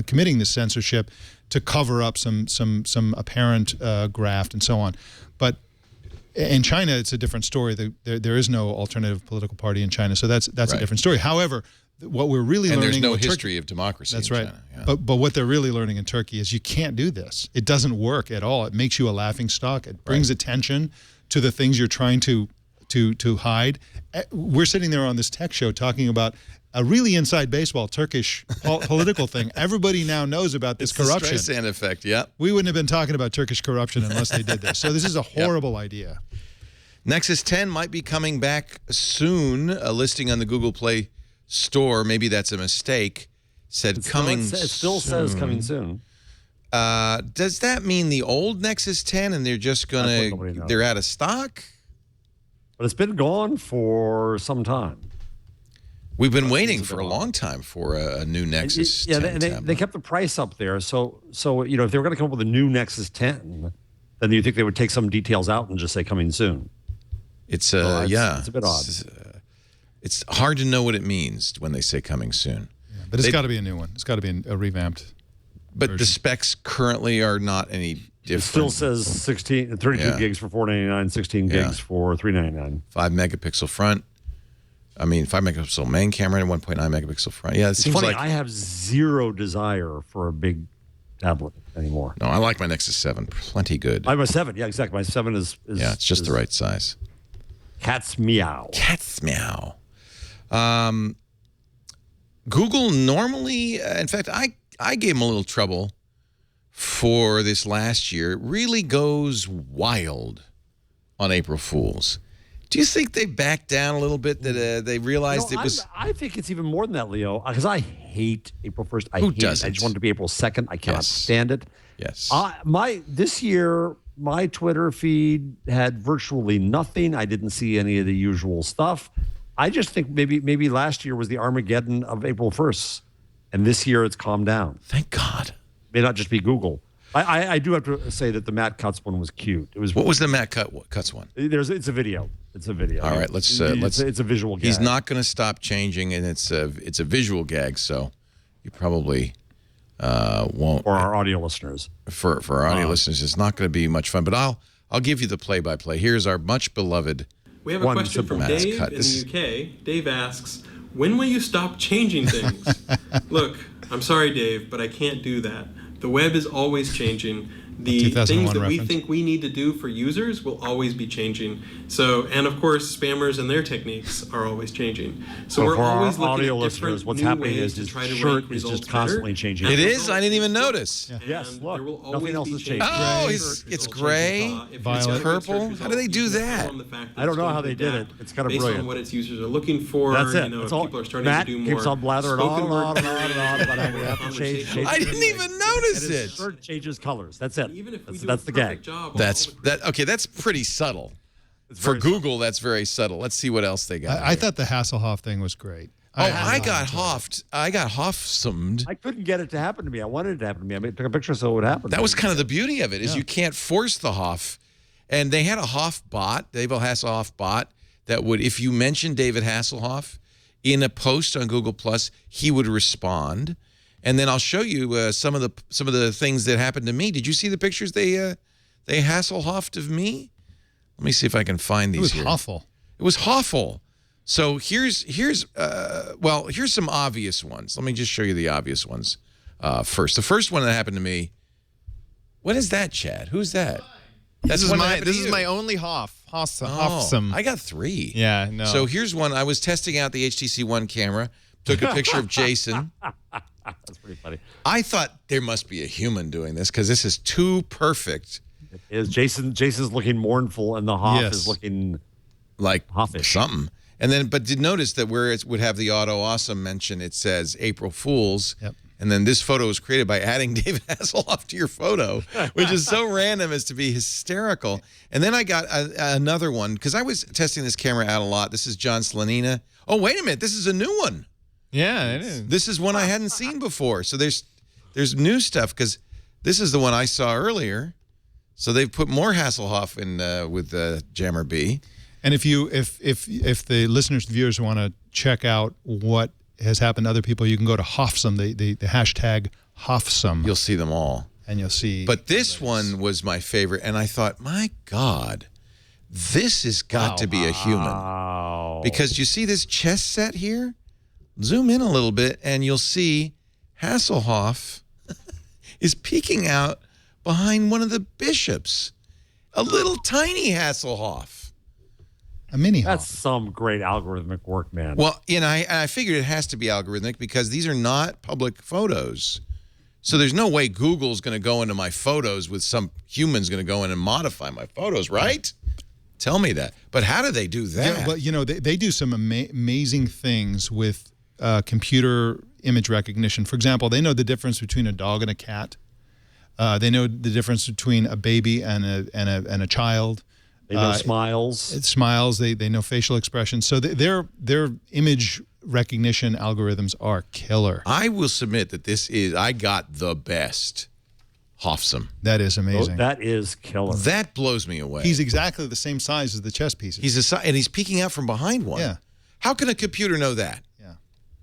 committing this censorship to cover up some apparent graft and so on, but in China it's a different story. There is no alternative political party in China, so that's a different story. However, what we're really learning, and there's no history of democracy in China. Yeah. But what they're really learning in Turkey is you can't do this. It doesn't work at all. It makes you a laughingstock. It brings attention to the things you're trying to hide. We're sitting there on this tech show talking about a really inside baseball Turkish political thing. Everybody now knows about this corruption. It's the Streisand effect, yeah. We wouldn't have been talking about Turkish corruption unless they did this. So this is a horrible idea. Nexus 10 might be coming back soon. A listing on the Google Play Store, maybe that's a mistake, said coming soon. It still says coming soon. Does that mean the old Nexus 10 and they're just they're out of stock? But it's been gone for some time. We've been waiting for a long time for a new Nexus 10 they kept the price up there. So you know, if they were going to come up with a new Nexus 10, then you think they would take some details out and just say coming soon. It's it's a bit odd. It's hard to know what it means when they say coming soon. Yeah, but it's got to be a new one. It's got to be a revamped. But version. the specs currently are not any different. It still says 32 gigs for $499, 16 gigs for $399. 5 megapixel front. 5 megapixel main camera and 1.9 megapixel front. Yeah, it It's seems funny. like I have zero desire for a big tablet anymore. no. I like my Nexus 7. Plenty good. I have a 7. Yeah, exactly. My 7 is it's just the right size. Cat's meow. Cat's meow. Google normally, in fact, I gave them a little trouble for this last year. It really goes wild on April Fools. Do you think they backed down a little bit, that they realized it was... I think it's even more than that, Leo, because I hate April 1st. Who hate doesn't? it. I just want it to be April 2nd. I cannot Yes. stand it. Yes. This year, my Twitter feed had virtually nothing. I didn't see any of the usual stuff. I just think maybe last year was the Armageddon of April 1st, and this year it's calmed down. Thank God. May not just be Google. I do have to say that the Matt Cutts one was cute. It was. What was the Matt Cutts one? It's a video. It's a video. All right, let's. It's a visual gag. He's not going to stop changing, and it's a visual gag, so you probably won't. For our audio listeners. For our audio listeners, it's not going to be much fun. But I'll give you the play-by-play. Here's our much beloved. We have a question from Matt's Dave cut. in the UK. Dave asks, when will you stop changing things? Look, I'm sorry, Dave, but I can't do that. The web is always changing. The things 2001 that we reference. think we need to do for users will always be changing. So, and of course, spammers and their techniques are always changing. So we're for our always looking audio at listeners, different what's new happening ways is to his try to shirt rank is results just constantly better. changing. It is? I didn't even notice. And Yes, look, there will nothing always else be has changes. changed. Oh, Results it's changing. gray, If violet. it's got a good purple. search How do they result, do you can that? inform the fact that I don't it's know going how to they did adapt it. It's kind of based brilliant. on what its users are looking for. That's it. You know, That's if all. people are starting Matt to do keeps more on blathering spoken on, word on, but I have to change. I didn't even notice And it. his shirt changes colors. That's it. Even if we do That's a the perfect gag. job on That's all the Okay, that's pretty subtle. For very Google, that's very subtle. Let's see what else they got. I here. thought the Hasselhoff thing was great. I got hoffed. I got hoffsomed. I couldn't get it to happen to me. I wanted it to happen to me. I took a picture so it would happen. That was kind of the beauty of it, is you can't force the Hoff. And they had a Hoff bot, David Hasselhoff bot, that would, if you mentioned David Hasselhoff in a post on Google Plus, he would respond. And then I'll show you some of the things that happened to me. Did you see the pictures they Hasselhoffed of me? Let me see if I can find these. It was here. awful. It was awful. So here's some obvious ones. Let me just show you the obvious ones first. The first one that happened to me. What is that, Chad? Who's that? This is one that happened to this is you. my only Hoffsome. I got 3. Yeah, no. So here's one. I was testing out the HTC One camera. Took a picture of Jason. That's pretty funny. I thought there must be a human doing this because this is too perfect. Is Jason's looking mournful and the Hoff Yes. is looking Like Hoffish. something. And then, but did notice that where it would have the auto awesome mention, it says April Fools. Yep. And then this photo was created by adding David Hasselhoff to your photo, which is so random as to be hysterical. And then I got another one because I was testing this camera out a lot. This is John Slanina. Oh, wait a minute. This is a new one. Yeah, it is. This is one I hadn't seen before. So there's new stuff because this is the one I saw earlier. So they've put more Hasselhoff in with Jammer B. And if the listeners, viewers want to check out what has happened to other people, you can go to Hoffsome, the hashtag Hoffsome. You'll see them all. And you'll see. But this one was my favorite, and I thought, my God, this has got to be a human. Wow. Because you see this chess set here? Zoom in a little bit, and you'll see Hasselhoff is peeking out behind one of the bishops. A little tiny Hasselhoff. a mini That's Hoff. some great algorithmic work, man. Well, I figured it has to be algorithmic because these are not public photos. So there's no way Google's going to go into my photos with some human's going to go in and modify my photos, right? Tell me that. But how do they do that? Yeah, but they do some amazing things with computer image recognition. For example, they know the difference between a dog and a cat. They know the difference between a baby and a child. They know smiles. It smiles. They know facial expressions. So their image recognition algorithms are killer. I will submit that I got the best Hofsum. That is amazing. That is killer. That blows me away. He's exactly the same size as the chess pieces. And he's peeking out from behind one. Yeah. How can a computer know that? Yeah.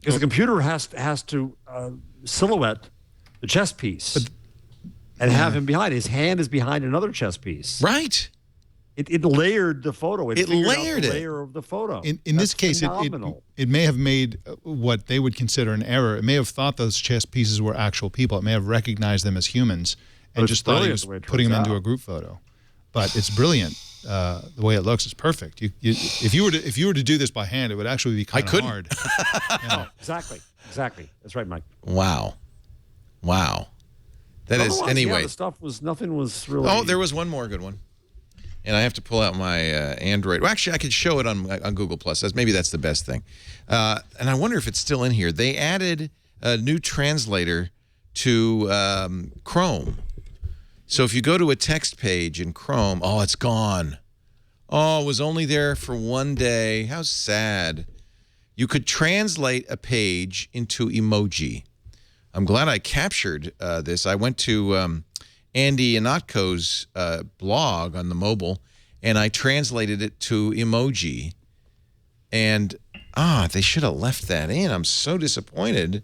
Because the computer has to silhouette the chess piece and have him behind. His hand is behind another chess piece. Right. It layered the photo. It layered the it. layer of the photo. In this case, it may have made what they would consider an error. It may have thought those chess pieces were actual people. It may have recognized them as humans and just thought he was putting them into a group photo. But it's brilliant. The way it looks is perfect. If you were to do this by hand, it would actually be kind of hard. Yeah. Exactly. That's right, Mike. Wow. That is anyway. Nothing was really. Oh, there was one more good one. And I have to pull out my Android. Well, actually, I could show it on Google Plus. Maybe that's the best thing. And I wonder if it's still in here. They added a new translator to Chrome. So if you go to a text page in Chrome, oh, it's gone. Oh, it was only there for one day. How sad. You could translate a page into emoji. I'm glad I captured this. I went to Andy Anatko's blog on the mobile, and I translated it to emoji. And, they should have left that in. I'm so disappointed.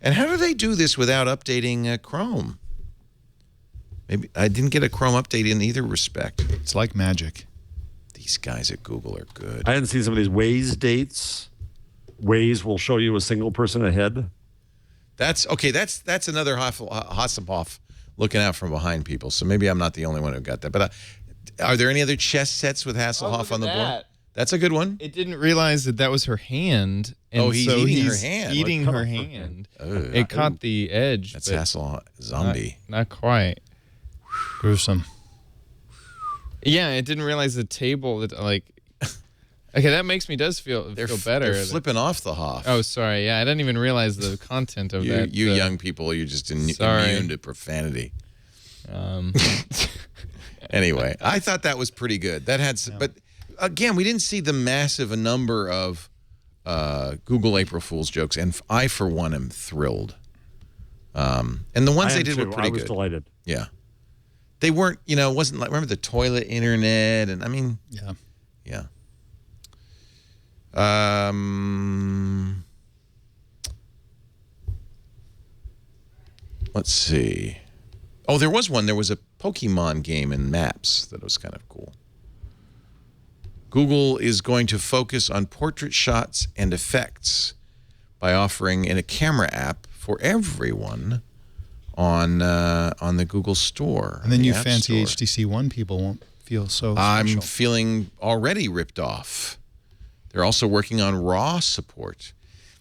And how do they do this without updating Chrome? Maybe I didn't get a Chrome update in either respect. It's like magic. These guys at Google are good. I hadn't seen some of these Waze dates. Waze will show you a single person ahead. That's another Hasselhoff looking out from behind people. So maybe I'm not the only one who got that. But are there any other chess sets with Hasselhoff on the board? That's a good one. It didn't realize that was her hand. And he's eating her hand. Eating her hand. It caught the edge. That's Hasselhoff zombie. Not quite. Gruesome. Yeah, it didn't realize the table that Okay, that does feel better. They're flipping off the Hoff. Oh, sorry. Yeah, I didn't even realize the content of that. You young people, you're just immune to profanity. Anyway, I thought that was pretty good. That had, but again, we didn't see the massive number of Google April Fool's jokes, and I, for one, am thrilled. And the ones they did were pretty good. I was delighted. Yeah, they weren't. It wasn't like, remember the toilet internet, and I mean, yeah. Let's see. Oh, there was one. There was a Pokemon game in Maps that was kind of cool. Google is going to focus on portrait shots and effects by offering in a camera app for everyone on the Google Store. And then you fancy HTC One people won't feel so special. I'm feeling already ripped off. They're also working on RAW support.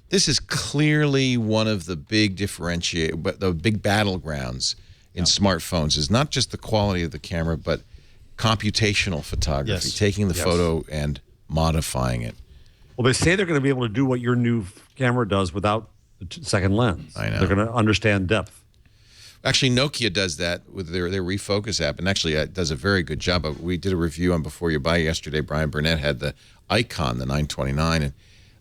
This is clearly one of the big the big battlegrounds in smartphones is not just the quality of the camera, but computational photography, taking the photo and modifying it. Well, they say they're going to be able to do what your new camera does without the second lens. I know. They're going to understand depth. Actually, Nokia does that with their refocus app, and actually it does a very good job. We did a review on Before You Buy yesterday. Brian Burnett had the Icon, the 929,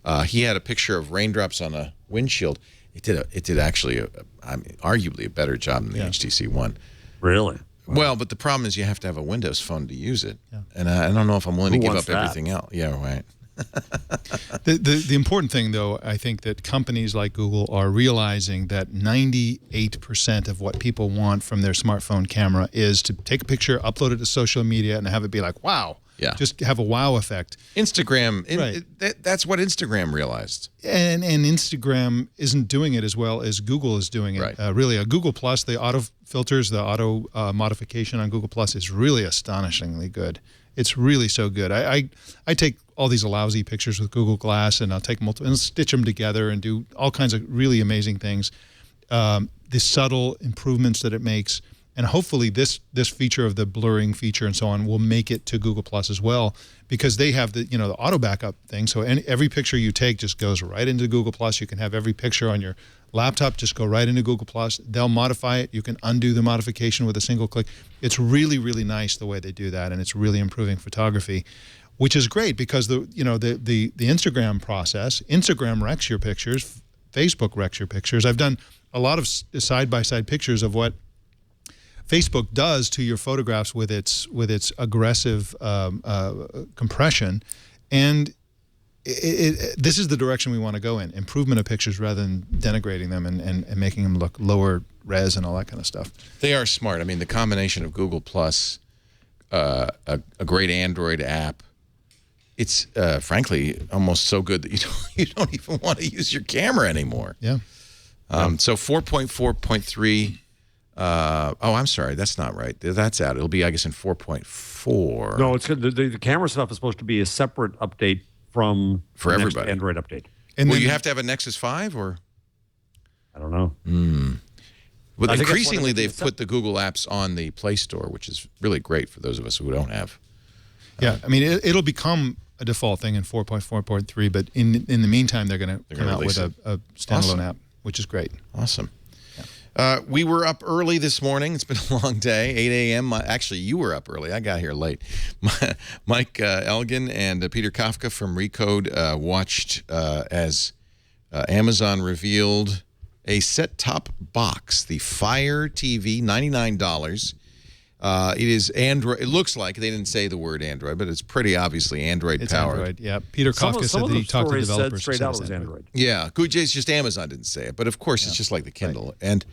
and he had a picture of raindrops on a windshield. It did actually, arguably a better job than the HTC One. Really? Well, but the problem is you have to have a Windows phone to use it, and I don't know if I'm willing to give up everything else. Yeah, right. The important thing, though, I think that companies like Google are realizing that 98% of what people want from their smartphone camera is to take a picture, upload it to social media, and have it be like, wow. Yeah. Just have a wow effect. Instagram, Right. That's what Instagram realized. And Instagram isn't doing it as well as Google is doing it. Right. Really, a Google Plus, the auto filters, the auto modification on Google Plus is really astonishingly good. It's really so good. I take all these lousy pictures with Google Glass, and I'll take multiple and stitch them together and do all kinds of really amazing things. The subtle improvements that it makes, and hopefully this feature of the blurring feature and so on will make it to Google Plus as well, because they have the the auto backup thing. So every picture you take just goes right into Google Plus. You can have every picture on your laptop just go right into Google Plus. They'll modify it. You can undo the modification with a single click. It's really, really nice the way they do that, and it's really improving photography. which is great because the Instagram process, Instagram wrecks your pictures, Facebook wrecks your pictures. I've done a lot of side-by-side pictures of what Facebook does to your photographs with its aggressive compression, and this is the direction we want to go in: improvement of pictures rather than denigrating them and making them look lower res and all that kind of stuff. They are smart. I mean, the combination of Google Plus, a great Android app. It's frankly almost so good that you don't even want to use your camera anymore. Yeah. So 4.4.3. Oh, I'm sorry, that's not right. That's out. It'll be, I guess, in 4.4. No, it's good. The camera stuff is supposed to be a separate update for the next everybody. Android update. And Will then, you have to have a Nexus 5 or? I don't know. Well, I think increasingly, that's they've put the Google apps on the Play Store, which is really great for those of us who don't have. yeah, I mean, it'll become a default thing in 4.4.3, but in the meantime, they're going to come out with a standalone Awesome. app, which is great. Awesome. We were up early this morning. It's been a long day, 8 a.m. Actually, you were up early. I got here late. Mike Elgin and Peter Kafka from Recode watched as Amazon revealed a set-top box, the Fire TV, $99. It is Android. It looks like, they didn't say the word Android, but it's pretty obviously Android It's powered. Android, yeah. Peter Kafka said that he talked to developers. Straight who out said it was it's Android. Yeah, it's just Amazon didn't say it, but of course it's just like the Kindle. And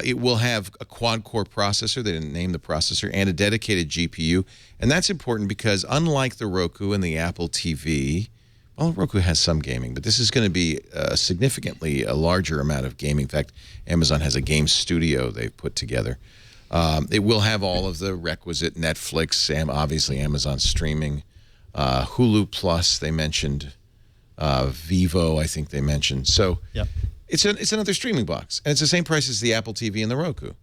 it will have a quad-core processor. They didn't name the processor, and a dedicated GPU. And that's important because unlike the Roku and the Apple TV, well, Roku has some gaming, but this is going to be significantly a larger amount of gaming. In fact, Amazon has a game studio they've put together. It will have all of the requisite Netflix, obviously Amazon streaming, Hulu Plus, they mentioned, Vivo, I think they mentioned. So Yep. it's another streaming box, and it's the same price as the Apple TV and the Roku.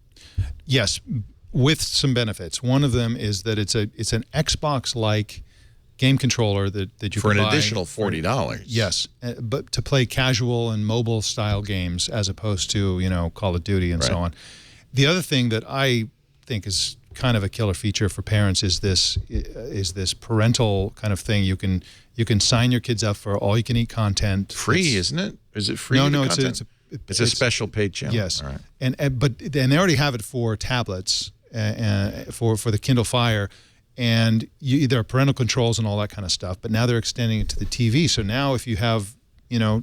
Yes, with some benefits. One of them is that it's an Xbox-like game controller that you For can an buy additional $40. Yes, but to play casual and mobile style games as opposed to Call of Duty and so Right. on. The other thing that I think is kind of a killer feature for parents is this parental kind of thing. You can sign your kids up for all you can eat content. Free, isn't it? Is it free? No, the it's content? It's a special paid channel. Yes, All right. and they already have it for tablets, for the Kindle Fire, and there are parental controls and all that kind of stuff. But now they're extending it to the TV. So now if you have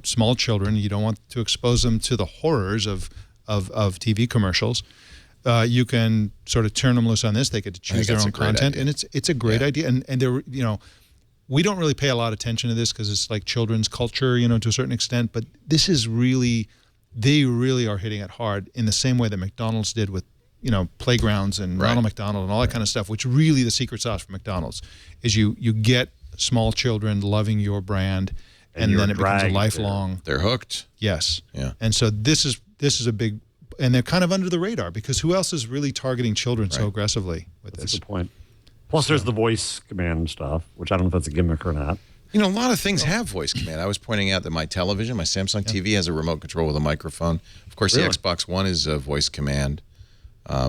small children, you don't want to expose them to the horrors of TV commercials. You can sort of turn them loose on this. They get to choose their own content, and it's a great idea. And they're we don't really pay a lot of attention to this because it's like children's culture, to a certain extent. But this is really, they really are hitting it hard in the same way that McDonald's did with playgrounds and Right. Ronald McDonald and all that kind of stuff. Which really the secret sauce for McDonald's is you get small children loving your brand, and then it becomes a lifelong. They're hooked. Yes. Yeah. And so this is a big, and they're kind of under the radar because who else is really targeting children so aggressively with That's this? a good point. Plus, there's the voice command stuff, which I don't know if that's a gimmick or not. A lot of things have voice command. I was pointing out that my television, my Samsung TV, has a remote control with a microphone. Of course, Really? the Xbox One is a voice command.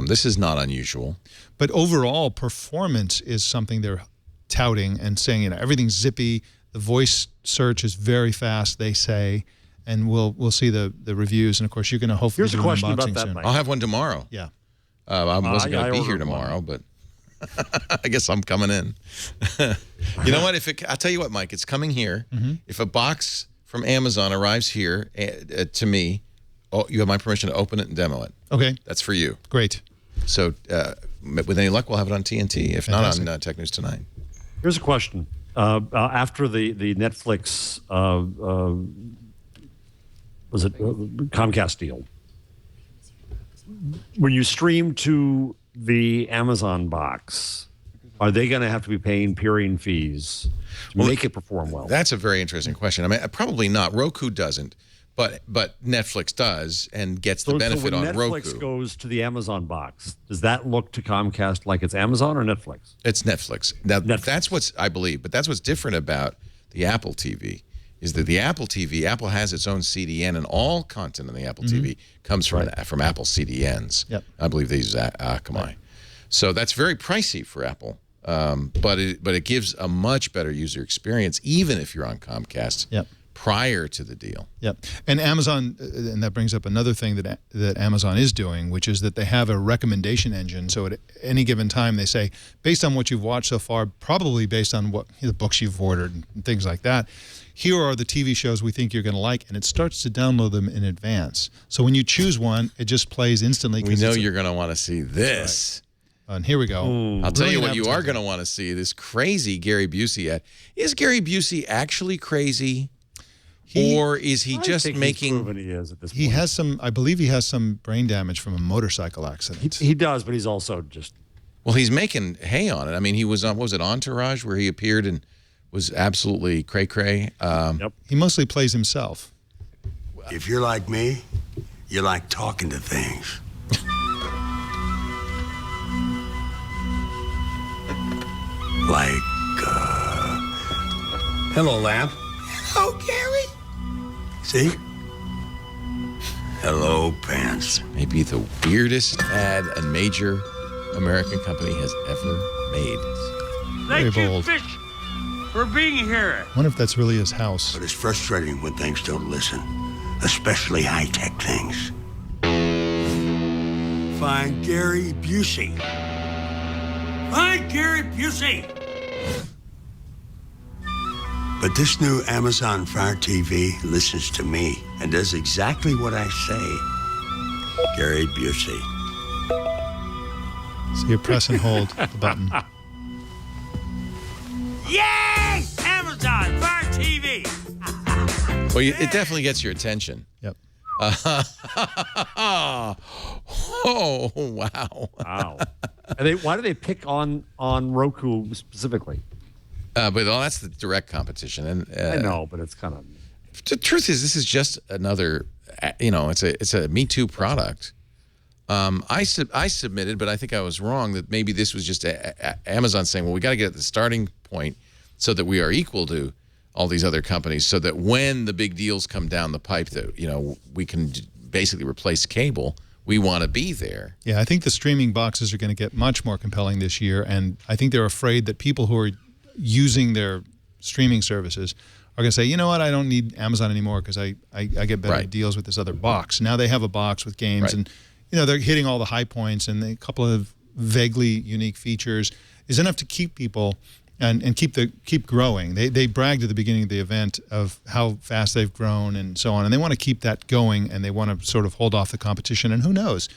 This is not unusual. But overall, performance is something they're touting and saying, everything's zippy. The voice search is very fast, they say, and we'll see the reviews. And of course, you're going to hopefully Here's a do an question about unboxing that, soon. Mike. I'll have one tomorrow. Yeah. I wasn't going to be here ordered tomorrow, but I guess I'm coming in. You know what? I'll tell you what, Mike, it's coming here. If a box from Amazon arrives here to me, you have my permission to open it and demo it. Okay. That's for you. Great. So with any luck, we'll have it on TNT. If Fantastic. not, on Tech News Tonight. Here's a question. After the Netflix, Comcast deal, when you stream to the Amazon box, are they going to have to be paying peering fees to make it perform well? That's a very interesting question. I mean, probably not. Roku doesn't, but Netflix does and gets the benefit so when on Netflix Roku. goes to the Amazon box, does that look to Comcast like it's Amazon or Netflix? It's Netflix. Now, Netflix. that's what's, I believe, but that's what's different about the Apple TV, is that the Apple TV, Apple has its own CDN, and all content on the Apple TV comes from Apple CDNs. Yep. I believe they use Akamai. Right. So that's very pricey for Apple. but it gives a much better user experience, even if you're on Comcast. Yep. Prior to the deal. Yep. And Amazon, and that brings up another thing that Amazon is doing, which is that they have a recommendation engine. So at any given time, they say, based on what you've watched so far, probably based on what the books you've ordered and things like that, here are the TV shows we think you're going to like, and it starts to download them in advance. So when you choose one, it just plays instantly. We know you're going to want to see this. Right. And here we go. I'll tell you what you are going to want to see, this crazy Gary Busey ad. Is Gary Busey actually crazy? Or is he just making? He is at this point. He has some. I believe he has some brain damage from a motorcycle accident. He does, but he's also just. Well, he's making hay on it. I mean, he was on. What was it, Entourage, where he appeared and was absolutely cray cray. Yep. He mostly plays himself. If you're like me, you like talking to things. Like, hello, Lamp. Hello, Gary. See? Hello, Pants. Maybe the weirdest ad a major American company has ever made. Very Thank you, bold. Fish, for being here. I wonder if that's really his house. But it's frustrating when things don't listen, especially high-tech things. Find Gary Busey. Find Gary Busey. But this new Amazon Fire TV listens to me and does exactly what I say. Gary Busey. So you press and hold the button. Yay! Amazon Fire TV. Well, it definitely gets your attention. Yep. Oh, wow. Wow. Why do they pick on Roku specifically? But that's the direct competition, and I know, but it's kind of. The truth is, this is just another. It's a Me Too product. I submitted, but I think I was wrong that maybe this was just Amazon saying, well, we got to get at the starting point so that we are equal to all these other companies, so that when the big deals come down the pipe, that we can basically replace cable. We want to be there. Yeah, I think the streaming boxes are going to get much more compelling this year, and I think they're afraid that people who are using their streaming services are going to say, you know what, I don't need Amazon anymore because I get better Right. deals with this other box. Now they have a box with games, Right. and they're hitting all the high points, and a couple of vaguely unique features is enough to keep people and keep growing. They bragged at the beginning of the event of how fast they've grown and so on, and they want to keep that going, and they want to sort of hold off the competition. And who knows?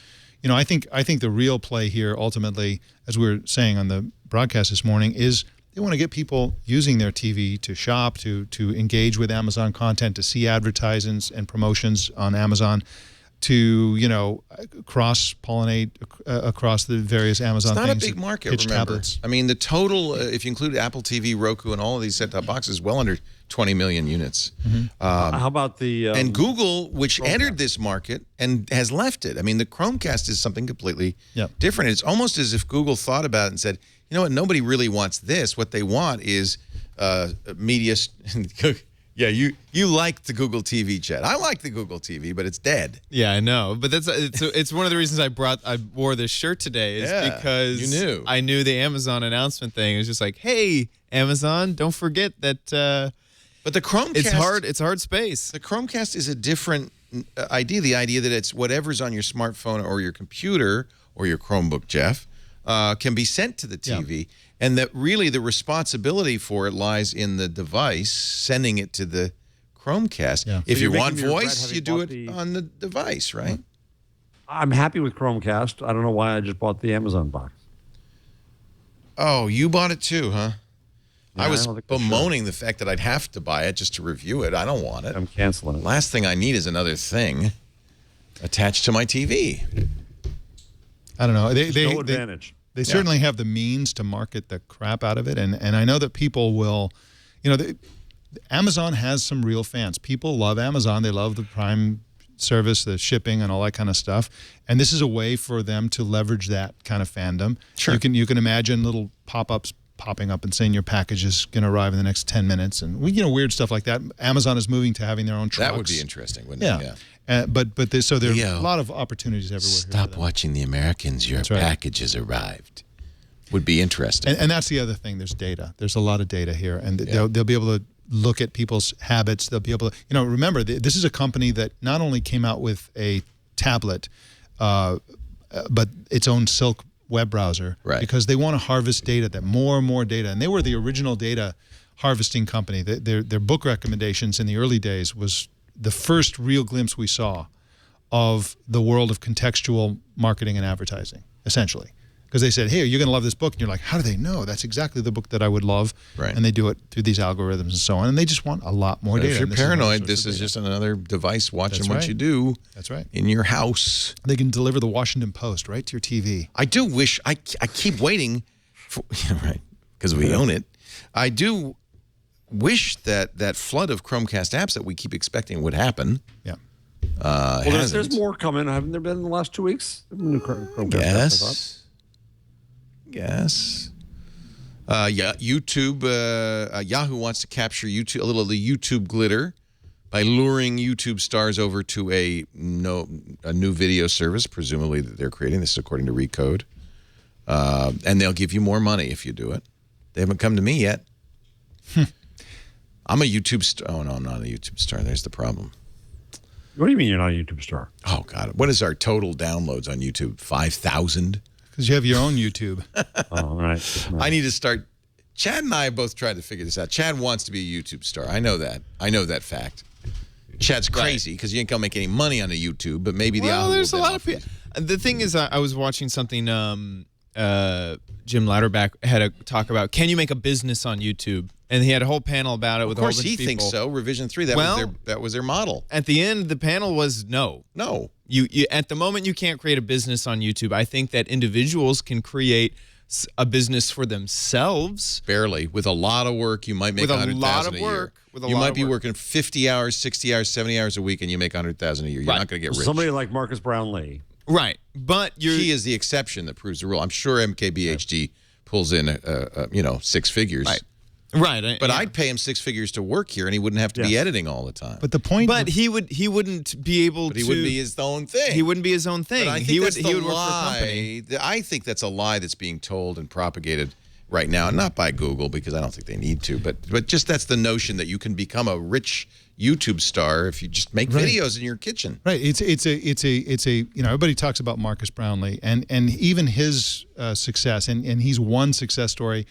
I think the real play here ultimately, as we were saying on the broadcast this morning, is they want to get people using their TV to shop, to engage with Amazon content, to see advertisements and promotions on Amazon, to cross-pollinate across the various Amazon It's not things. a big market, pitch remember. tablets. I mean, the total, if you include Apple TV, Roku, and all of these set-top boxes, well under 20 million units. How about the And Google, which entered this market and has left it. I mean, the Chromecast is something completely different. It's almost as if Google thought about it and said, you know what, nobody really wants this. What they want is media. Yeah, you like the Google TV, Chet. I like the Google TV, but it's dead. Yeah, I know, but it's one of the reasons I wore this shirt today is because you knew. I knew the Amazon announcement thing. It was just like, hey, Amazon, don't forget that. But the Chromecast, it's hard space. The Chromecast is a different idea. The idea that it's whatever's on your smartphone or your computer or your Chromebook, Jeff, can be sent to the TV. And that really the responsibility for it lies in the device sending it to the Chromecast. Yeah. If So you you're want making me regret voice, having you do bought it on the device, right? I'm happy with Chromecast. I don't know why I just bought the Amazon box. Oh, you bought it too, huh? Yeah, I was don't think I should. bemoaning the fact that I'd have to buy it just to review it. I don't want it. I'm canceling it. Last thing I need is another thing attached to my TV. I don't know. There's no advantage. They certainly have the means to market the crap out of it, and I know that people will, Amazon has some real fans. People love Amazon. They love the Prime service, the shipping, and all that kind of stuff. And this is a way for them to leverage that kind of fandom. Sure. You can imagine little pop-ups popping up and saying your package is going to arrive in the next 10 minutes, and weird stuff like that. Amazon is moving to having their own trucks. That would be interesting, wouldn't Yeah. it? Yeah. But so there are Leo, a lot of opportunities everywhere. here for Stop them. watching the Americans. Your That's right. package has arrived. would be interesting. And that's the other thing. There's data. There's a lot of data here, and they'll be able to look at people's habits. They'll be able to, remember, this is a company that not only came out with a tablet, but its own Silk web browser, right? Because they want to harvest data, that more and more data, and they were the original data harvesting company. Their book recommendations in the early days was the first real glimpse we saw of the world of contextual marketing and advertising, essentially. Because they said, hey, you're going to love this book. And you're like, how do they know? That's exactly the book that I would love. Right. And they do it through these algorithms and so on. And they just want a lot more data. If you're paranoid, this is just another device watching what you do. That's right. In your house. They can deliver the Washington Post right to your TV. I do wish, I keep waiting for, right, because we own it. I do wish that flood of Chromecast apps that we keep expecting would happen. Yeah. Well, there's more coming. Haven't there been in the last 2 weeks? New Chromecast apps, I thought. Yes. Yeah, YouTube. Yahoo wants to capture YouTube, a little of the YouTube glitter by luring YouTube stars over to a new video service, presumably that they're creating. This is according to Recode. And they'll give you more money if you do it. They haven't come to me yet. I'm a YouTube star. Oh, no, I'm not a YouTube star. There's the problem. What do you mean you're not a YouTube star? Oh, God. What is our total downloads on YouTube? 5,000? Because you have your own YouTube. Oh, right. I need to start. Chad and I have both tried to figure this out. Chad wants to be a YouTube star. I know that. I know that fact. Chad's crazy because you ain't going to make any money on a YouTube, but maybe there's a lot of people. The thing is, I was watching something Jim Louderback had a talk about, can you make a business on YouTube? And he had a whole panel about it with a whole bunch of people. Of course, he thinks so. Revision 3, that was their model. At the end, the panel was no. No. You at the moment, you can't create a business on YouTube. I think that individuals can create a business for themselves. Barely. With a lot of work, you might make $100,000 a year. You might be working 50 hours, 60 hours, 70 hours a week, and you make $100,000 a year. You're not going to get rich. Somebody like Marcus Brownlee. Right. But he is the exception that proves the rule. I'm sure MKBHD pulls in, 6 figures. Right. Right, but I'd pay him 6 figures to work here, and he wouldn't have to be editing all the time. But the point, he wouldn't be able to. He wouldn't be his own thing. He wouldn't be his own thing. But I think he that's would work for a company. I think that's a lie that's being told and propagated right now, not by Google because I don't think they need to, but just that's the notion that you can become a rich YouTube star if you just make videos in your kitchen. Right. It's a everybody talks about Marcus Brownlee and even his success and he's one success story.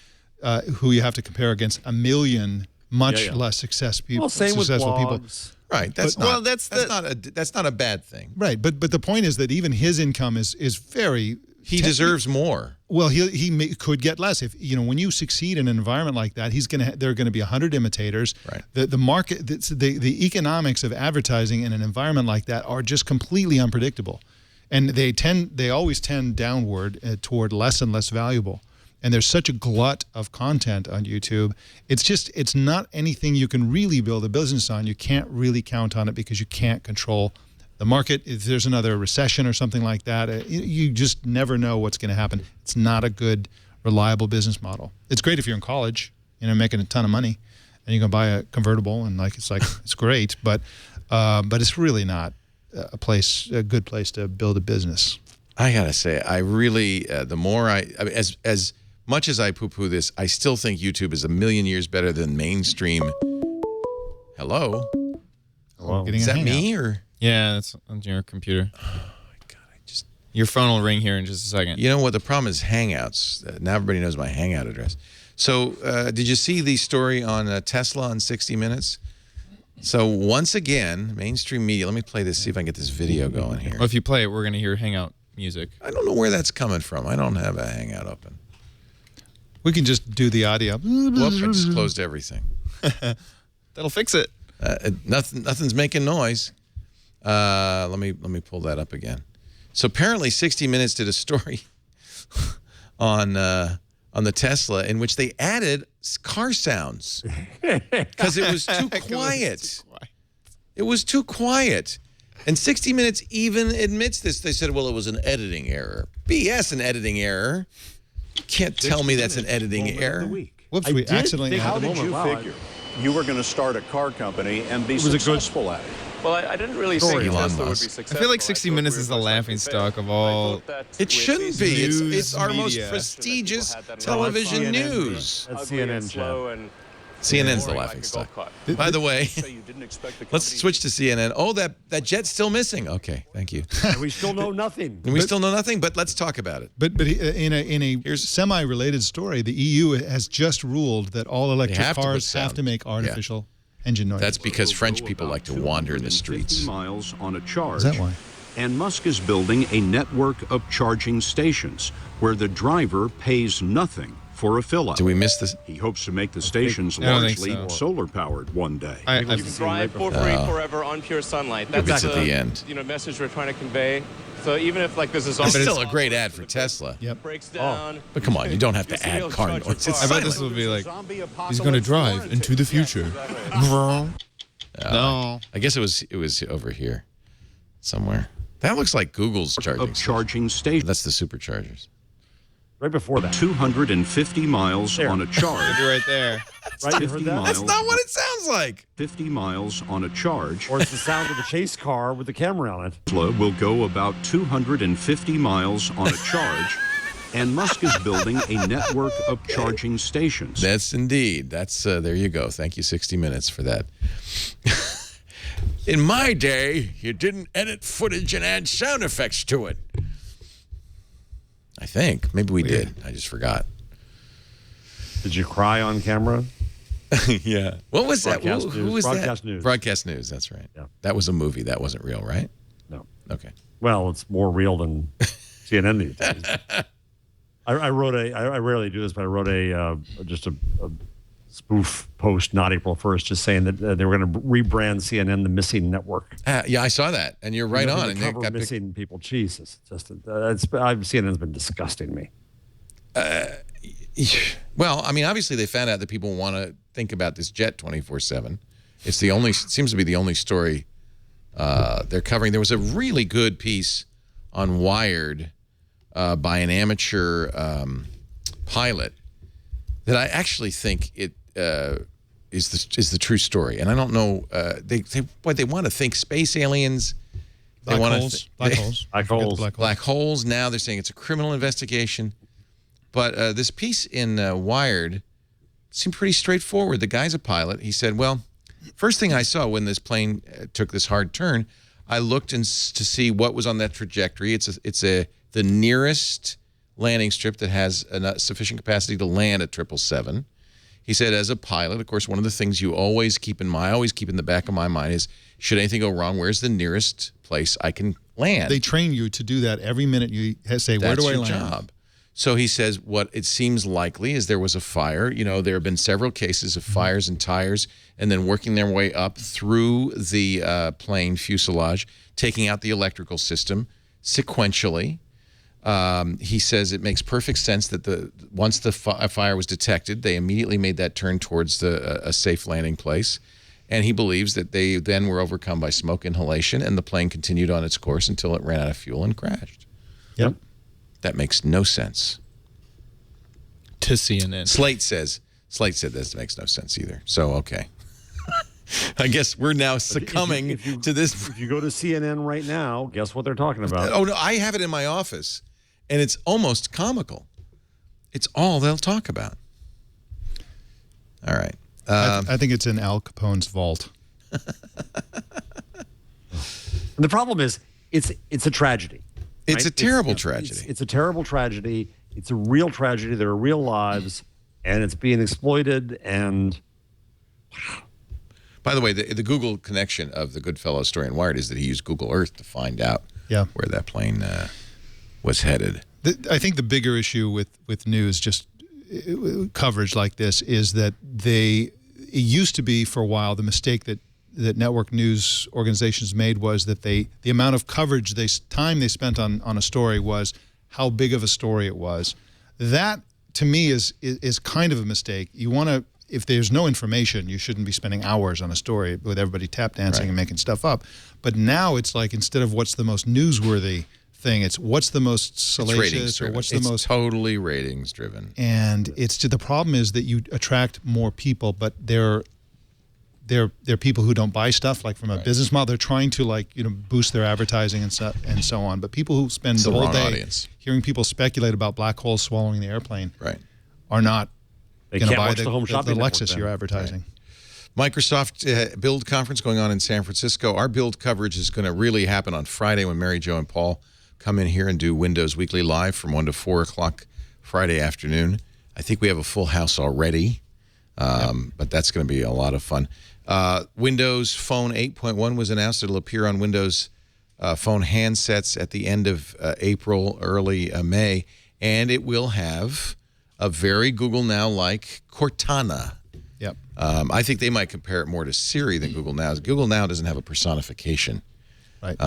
Who you have to compare against a million much less successful people. Well, same with blogs. Right. That's not a bad thing. Right. But the point is that even his income is very. He deserves more. Well, he could get less if when you succeed in an environment like that. There are going to be 100 imitators. Right. The market, the economics of advertising in an environment like that are just completely unpredictable, and they always tend downward toward less and less valuable. And there's such a glut of content on YouTube. It's not anything you can really build a business on. You can't really count on it because you can't control the market. If there's another recession or something like that, you just never know what's going to happen. It's not a good, reliable business model. It's great if you're in college, making a ton of money, and you can buy a convertible and it's great, but it's really not a good place to build a business. I gotta say, I really the more as much as I poo-poo this, I still think YouTube is a million years better than mainstream. Hello? Is that me or? Yeah, that's on your computer. Oh my God, your phone will ring here in just a second. You know what? The problem is Hangouts. Now everybody knows my Hangout address. So did you see the story on Tesla on 60 Minutes? So once again, mainstream media. Let me play this. See if I can get this video going here. Well, if you play it, we're going to hear Hangout music. I don't know where that's coming from. I don't have a Hangout open. We can just do the audio. Whoops, I just closed everything. That'll fix it. Nothing's making noise. Let me pull that up again. So apparently 60 Minutes did a story on the Tesla in which they added car sounds because it was too quiet. It was too quiet. And 60 Minutes even admits this. They said, well, it was an editing error. BS, an editing error. You can't tell me that's an editing error. Whoops, we accidentally. How did you figure you were going to start a car company and be successful at it? Well, I didn't really Elon think Tesla would be Musk. successful. I feel like 60 Minutes is the laughing stock of all. It shouldn't be. It's our most media. prestigious television news. That's CNN's job. CNN's the laughing stock. By the way, let's switch to CNN. Oh, that jet's still missing. Okay, thank you. And we still know nothing. We still know nothing, but let's talk about it. But in a semi-related story, the EU has just ruled that all electric cars have to make artificial engine noise. That's because French people like to wander in the streets. Miles on a charge. Is that why? And Musk is building a network of charging stations where the driver pays nothing for a fill-up. Do we miss this? He hopes to make the stations I don't think largely so. solar-powered one day. I You can drive for free forever on pure sunlight. That's It's at the end. Message we're trying to convey. So even if like this is It's still a great ad for Tesla. Yep. breaks down. But come on, you don't have to add car noise. It's I bet this will be like, he's going to drive into the future. No. I guess it was over here somewhere. That looks like Google's charging. Of charging stations. That's the superchargers. Right before that. 250 miles on a charge. You're right there. Right, you heard that? That's not what it sounds like. 50 miles on a charge. Or it's the sound of the chase car with the camera on it. Tesla will go about 250 miles on a charge, and Musk is building a network of charging stations. That's indeed. That's there you go. Thank you, 60 Minutes, for that. In my day, you didn't edit footage and add sound effects to it. I think. Maybe we did. I just forgot. Did you cry on camera? Yeah. What was that? Broadcast Who news. was Broadcast that? news. Broadcast News. That's right. Yeah. That was a movie. That wasn't real, right? No. Okay. Well, it's more real than CNN these days. I wrote I rarely do this, but I wrote just a spoof post, not April 1st, just saying that they were going to rebrand CNN the Missing Network. Yeah, I saw that, and you're right on. And they Cover got missing people. Jesus, CNN's been disgusting me. Well, I mean, obviously they found out that people want to think about this jet 24/7. It's the only, seems to be the only story they're covering. There was a really good piece on Wired by an amateur pilot that I actually think it is the true story. And I don't know, they want to think space aliens. They Black want holes. Black holes. Black holes. Now they're saying it's a criminal investigation. But this piece in Wired seemed pretty straightforward. The guy's a pilot. He said, well, first thing I saw when this plane took this hard turn, I looked to see what was on that trajectory. It's the nearest landing strip that has enough sufficient capacity to land at 777. He said, as a pilot, of course, one of the things you always keep in the back of my mind is, should anything go wrong, where's the nearest place I can land? They train you to do that every minute. You say, where do I land? That's your job. So he says what it seems likely is there was a fire. You know, there have been several cases of fires and tires and then working their way up through the plane fuselage, taking out the electrical system sequentially. He says it makes perfect sense that once the fire was detected, they immediately made that turn towards a safe landing place. And he believes that they then were overcome by smoke inhalation and the plane continued on its course until it ran out of fuel and crashed. Yep. That makes no sense. To CNN. Slate said this makes no sense either. So, okay. I guess we're now succumbing to this. If you go to CNN right now, guess what they're talking about? Oh, no, I have it in my office, and it's almost comical. It's all they'll talk about. All right. I think it's in Al Capone's vault. And the problem is, it's a tragedy. It's right? a terrible tragedy. It's a terrible tragedy. It's a real tragedy. There are real lives, and it's being exploited. And by the way, the Google connection of the Goodfellow story in Wired is that he used Google Earth to find out where that plane was headed. I think the bigger issue with news, just coverage like this, is that it used to be for a while the mistake that network news organizations made was that the amount of coverage time they spent on a story was how big of a story it was. That to me is kind of a mistake. You want to, if there's no information, you shouldn't be spending hours on a story with everybody tap dancing and making stuff up. But now it's like, instead of what's the most newsworthy thing, it's what's the most salacious or what's the most totally ratings driven. And the problem is that you attract more people, but they're people who don't buy stuff, like from a business model. They're trying to boost their advertising and so on. But people who spend the whole day hearing people speculate about black holes swallowing the airplane are not going to buy the Lexus you're advertising. Microsoft Build Conference going on in San Francisco. Our Build coverage is going to really happen on Friday when Mary Jo and Paul come in here and do Windows Weekly Live from 1 to 4 o'clock Friday afternoon. I think we have a full house already, but that's going to be a lot of fun. Windows Phone 8.1 was announced. It'll appear on Windows Phone handsets at the end of April, early May, and it will have a very Google Now-like Cortana. Yep. I think they might compare it more to Siri than Google Now. Google Now doesn't have a personification. Right.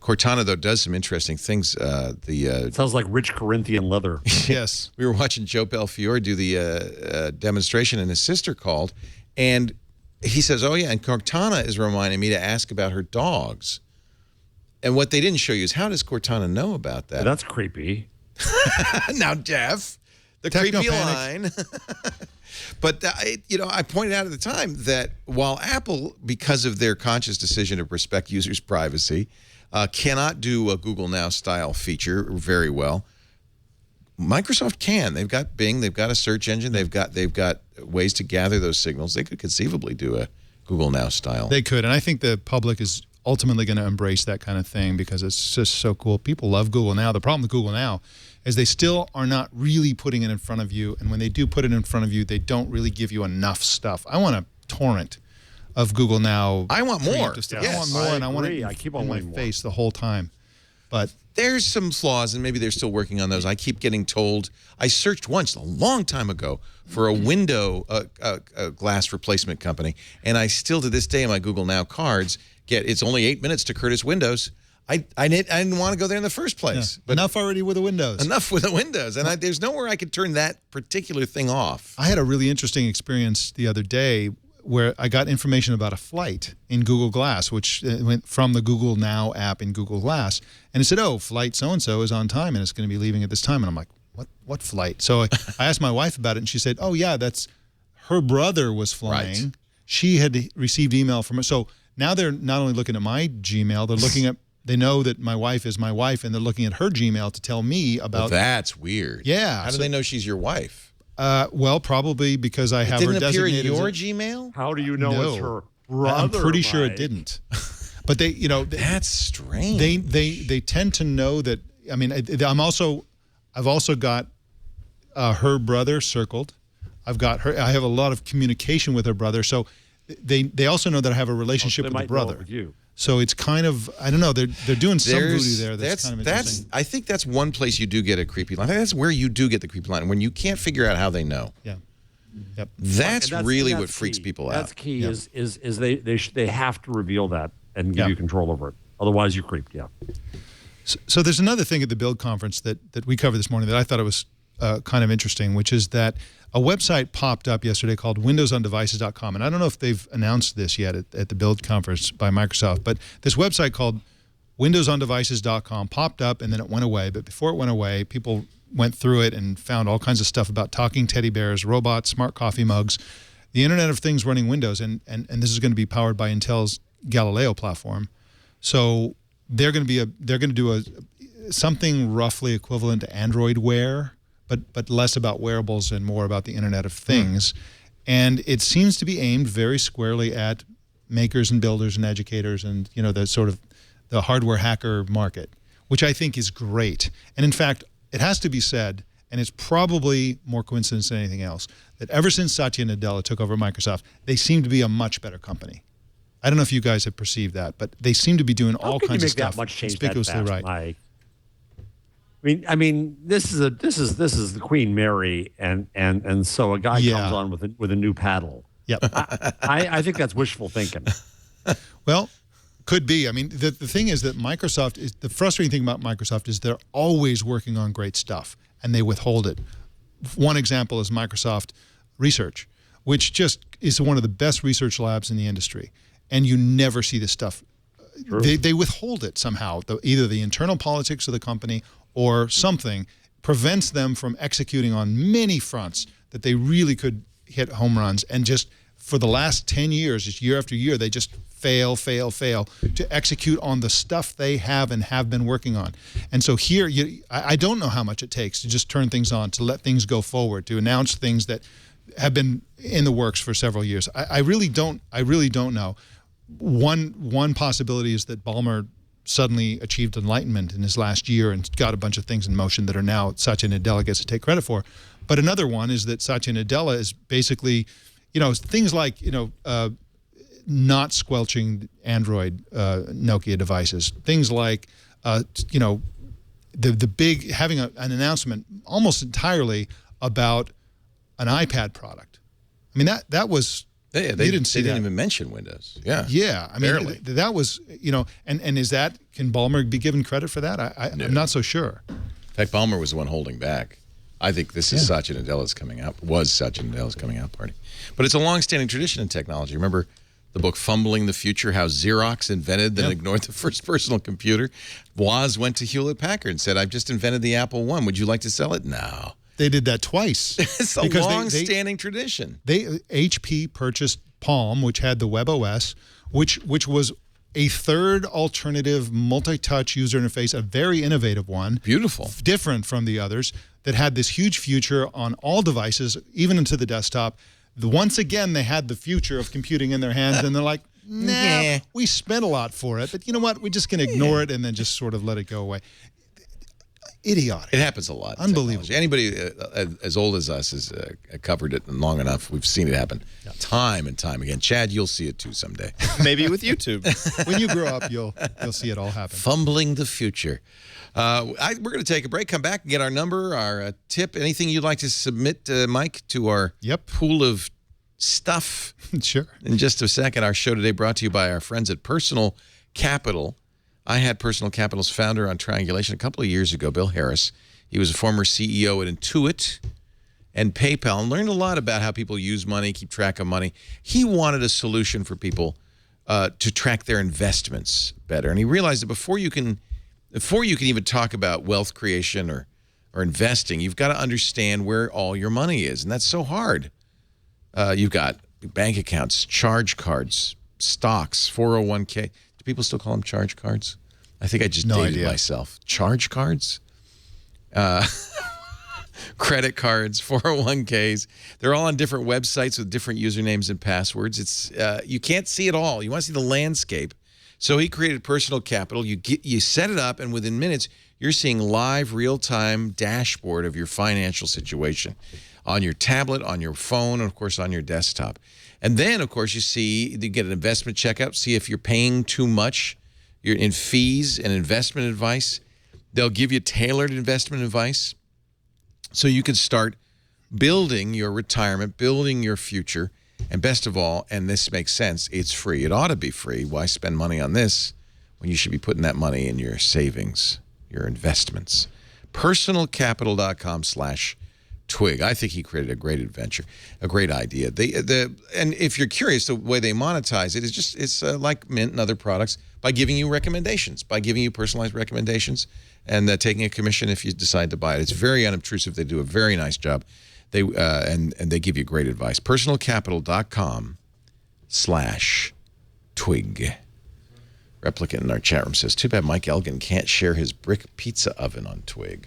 Cortana, though, does some interesting things. It sounds like rich Corinthian leather. Yes. We were watching Joe Belfiore do the demonstration, and his sister called, and he says, oh, yeah, and Cortana is reminding me to ask about her dogs. And what they didn't show you is how does Cortana know about that? That's creepy. Now, Jeff, the creepy line. But, I pointed out at the time that while Apple, because of their conscious decision to respect users' privacy, cannot do a Google Now-style feature very well, Microsoft can. They've got Bing. They've got a search engine. They've got ways to gather those signals. They could conceivably do a Google Now-style. They could, and I think the public is ultimately going to embrace that kind of thing because it's just so cool. People love Google Now. The problem with Google Now is they still are not really putting it in front of you, and when they do put it in front of you, they don't really give you enough stuff. I want a torrent of Google Now. I want more. Yes, I want more, and I want it in my face the whole time. But there's some flaws, and maybe they're still working on those. I keep getting told, I searched once a long time ago for a window glass replacement company, and I still to this day in my Google Now cards get it's only 8 minutes to Curtis Windows. I didn't want to go there in the first place. Yeah. But enough already with the Windows. Enough with the Windows. And there's nowhere I could turn that particular thing off. I had a really interesting experience the other day where I got information about a flight in Google Glass, which went from the Google Now app in Google Glass. And it said, oh, flight so-and-so is on time and it's going to be leaving at this time. And I'm like, what flight? So I asked my wife about it, and she said, oh, yeah, that's her brother was flying. Right. She had received email from her. So now they're not only looking at my Gmail, they're looking at, they know that my wife is my wife, and they're looking at her Gmail to tell me about. Well, that's weird. Yeah. How do they know she's your wife? Well, probably because I have her designated. Didn't appear in your Gmail? How do you know it's her brother? I'm pretty sure it didn't. But they, that's strange. They tend to know that. I mean, I've also got her brother circled. I've got her. I have a lot of communication with her brother, so they also know that I have a relationship with the brother. With you. So it's kind of, I don't know, they're doing some voodoo there. That's kind of interesting. I think that's one place you do get a creepy line. I think that's where you do get the creepy line, when you can't figure out how they know. Yeah. Yep. That's really what freaks people out. That's key. Yep. Is they have to reveal that and give you control over it. Otherwise, you're creeped. Yeah. So there's another thing at the Build conference that we covered this morning that I thought it was kind of interesting, which is that a website popped up yesterday called windowsondevices.com. And I don't know if they've announced this yet at the Build conference by Microsoft, but this website called windowsondevices.com popped up and then it went away. But before it went away, people went through it and found all kinds of stuff about talking teddy bears, robots, smart coffee mugs, the Internet of Things running Windows. And this is going to be powered by Intel's Galileo platform. So they're going to do something roughly equivalent to Android Wear, but less about wearables and more about the Internet of Things. And it seems to be aimed very squarely at makers and builders and educators and, the sort of the hardware hacker market, which I think is great. And in fact, it has to be said, and it's probably more coincidence than anything else, that ever since Satya Nadella took over Microsoft, they seem to be a much better company. I don't know if you guys have perceived that, but they seem to be doing all kinds of stuff conspicuously right. I mean, this is the Queen Mary, and so a guy comes on with a new paddle. Yep. I think that's wishful thinking. Well, could be. I mean, the thing is that the frustrating thing about Microsoft is they're always working on great stuff, and they withhold it. One example is Microsoft Research, which just is one of the best research labs in the industry, and you never see this stuff. They withhold it somehow. Either the internal politics of the company or something prevents them from executing on many fronts that they really could hit home runs and just for the last 10 years, just year after year, they just fail to execute on the stuff they have and have been working on. And so here, I don't know how much it takes to just turn things on, to let things go forward, to announce things that have been in the works for several years. I really don't know. One possibility is that Ballmer suddenly achieved enlightenment in his last year and got a bunch of things in motion that are now Satya Nadella gets to take credit for. But another one is that Satya Nadella is basically, things like, not squelching Android Nokia devices, things like, the big, having an announcement almost entirely about an iPad product. I mean, that was, they didn't even mention Windows. Yeah. Yeah. I mean, that was, and is that, can Ballmer be given credit for that? I'm not so sure. In fact, Ballmer was the one holding back. I think this is Satya Nadella's coming out party. But it's a long-standing tradition in technology. Remember the book Fumbling the Future, how Xerox invented then ignored the first personal computer? Woz went to Hewlett-Packard and said, I've just invented the Apple I. Would you like to sell it? No. They did that twice. It's a long-standing tradition. HP purchased Palm, which had the WebOS, which was a third alternative multi-touch user interface, a very innovative one. Beautiful. Different from the others, that had this huge future on all devices, even into the desktop. Once again, they had the future of computing in their hands, and they're like, nah, we spent a lot for it, but you know what? We're just going to ignore it and then just sort of let it go away. Idiotic. It happens a lot. Unbelievable. Anybody as old as us has covered it long enough. We've seen it happen time and time again. Chad, you'll see it too someday. Maybe with YouTube. When you grow up, you'll see it all happen. Fumbling the future. We're going to take a break, come back, and get our number, our tip, anything you'd like to submit, Mike, to our pool of stuff. Sure. In just a second. Our show today brought to you by our friends at Personal Capital. I had Personal Capital's founder on Triangulation a couple of years ago, Bill Harris. He was a former CEO at Intuit and PayPal and learned a lot about how people use money, keep track of money. He wanted a solution for people to track their investments better. And he realized that before you can even talk about wealth creation or investing, you've got to understand where all your money is. And that's so hard. You've got bank accounts, charge cards, stocks, 401k. Do people still call them charge cards? I think I just dated myself. Charge cards? Credit cards, 401ks. They're all on different websites with different usernames and passwords. It's you can't see it all. You want to see the landscape. So he created Personal Capital. You set it up, and within minutes, you're seeing live, real-time dashboard of your financial situation on your tablet, on your phone, and, of course, on your desktop. And then, of course, you get an investment checkup, see if you're paying too much. You're in fees and investment advice. They'll give you tailored investment advice so you can start building your retirement, building your future. And best of all, and this makes sense, it's free. It ought to be free. Why spend money on this when you should be putting that money in your savings, your investments? Personalcapital.com/Twig. I think he created a great adventure, a great idea. And if you're curious, the way they monetize it is it's like Mint and other products by giving you recommendations, by giving you personalized recommendations, and taking a commission if you decide to buy it. It's very unobtrusive. They do a very nice job. And they give you great advice. Personalcapital.com/Twig. Replicant in our chat room says, too bad Mike Elgin can't share his brick pizza oven on Twig.